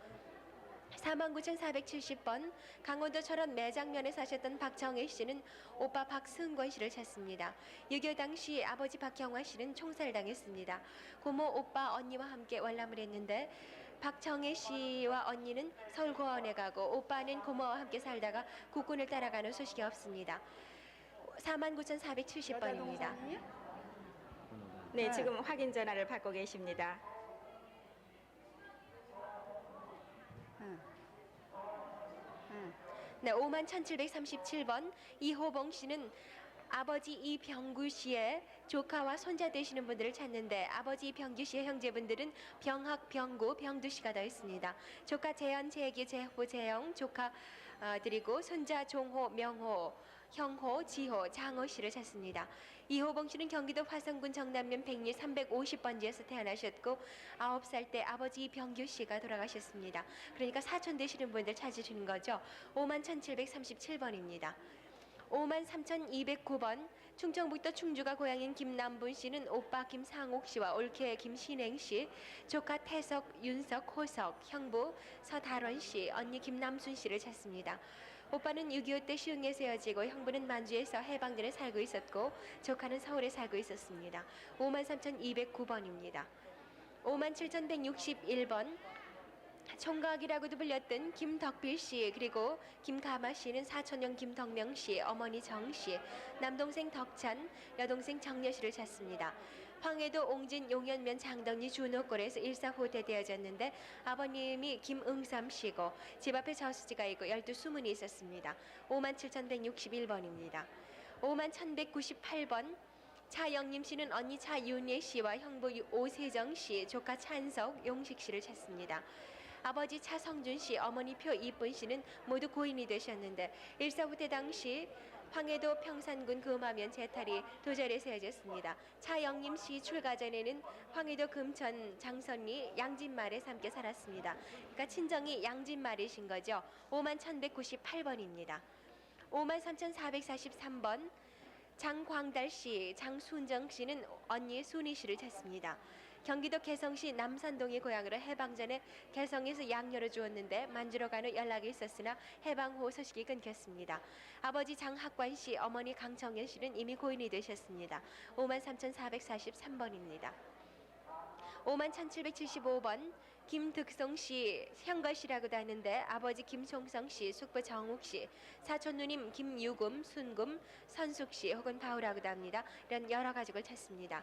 49,470번 강원도 철원 매장면에 사셨던 박정혜 씨는 오빠 박승권 씨를 찾습니다. 6.25 당시 아버지 박형화 씨는 총살당했습니다. 고모 오빠 언니와 함께 월남을 했는데 박정혜 씨와 언니는 서울 고아원에 가고 오빠는 고모와 함께 살다가 국군을 따라가는 소식이 없습니다. 49,470번입니다. 네, 지금 확인 전화를 받고 계십니다. 네, 51,737번 이호봉 씨는 아버지 이병구 씨의 조카와 손자 되시는 분들을 찾는데 아버지 이병규 씨의 형제분들은 병학, 병구, 병두 씨가 더 있습니다. 조카 재현, 재기, 재호, 재영 조카 드리고 손자 종호, 명호 형호, 지호, 장호 씨를 찾습니다. 이호봉 씨는 경기도 화성군 정남면 백리 350번지에서 태어나셨고 9살 때 아버지 병규 씨가 돌아가셨습니다. 그러니까 사촌 되시는 분들 찾으시는 거죠. 51,737번입니다. 53,209번 충청북도 충주가 고향인 김남분 씨는 오빠 김상옥 씨와 올케 김신행 씨, 조카 태석, 윤석, 호석, 형부 서달원 씨, 언니 김남순 씨를 찾습니다. 오빠는 6.25 때 시흥에서 헤어지고 형부는 만주에서 해방전에 살고 있었고 조카는 서울에 살고 있었습니다. 53,209번입니다. 57,161번 총각이라고도 불렸던 김덕필 씨 그리고 김가마 씨는 사촌형 김덕명 씨, 어머니 정 씨, 남동생 덕찬, 여동생 정여 씨를 찾습니다. 황해도 옹진 용현면 장덕리 준호골에서 일사후퇴 되어졌는데 아버님이 김응삼 씨고 집 앞에 저수지가 있고 12수문이 있었습니다. 57,161번입니다. 51,198번 차영림 씨는 언니 차윤예 씨와 형부 오세정 씨, 조카 찬석, 용식 씨를 찾습니다. 아버지 차성준 씨, 어머니 표이쁜 씨는 모두 고인이 되셨는데 일사후퇴 당시 황해도 평산군 금화면 제탈이 도절에 세워졌습니다. 차영림 씨 출가 전에는 황해도 금천 장선리 양진말에 함께 살았습니다. 그러니까 친정이 양진말이신 거죠. 51,198번입니다. 53,443번 장광달 씨, 장순정 씨는 언니 순희 씨를 찾습니다. 경기도 개성시 남산동의 고향으로 해방 전에 개성에서 양녀를 주었는데 만주로 간 후 연락이 있었으나 해방 후 소식이 끊겼습니다. 아버지 장학관 씨, 어머니 강정연 씨는 이미 고인이 되셨습니다. 53,443번입니다. 51,775번 김득송 씨, 형과 씨라고도 하는데 아버지 김송성 씨, 숙부 정욱 씨, 사촌 누님 김유금, 순금, 선숙 씨 혹은 바우라고도 합니다. 이런 여러 가족을 찾습니다.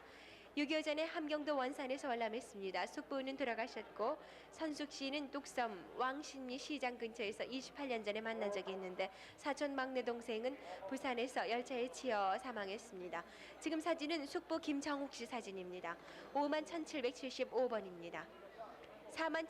6.25 전에 함경도 원산에서 월남했습니다. 숙부는 돌아가셨고 선숙 씨는 뚝섬 왕신리 시장 근처에서 28년 전에 만난 적이 있는데 사촌 막내 동생은 부산에서 열차에 치여 사망했습니다. 지금 사진은 숙부 김정욱 씨 사진입니다. 51,775번입니다. 4만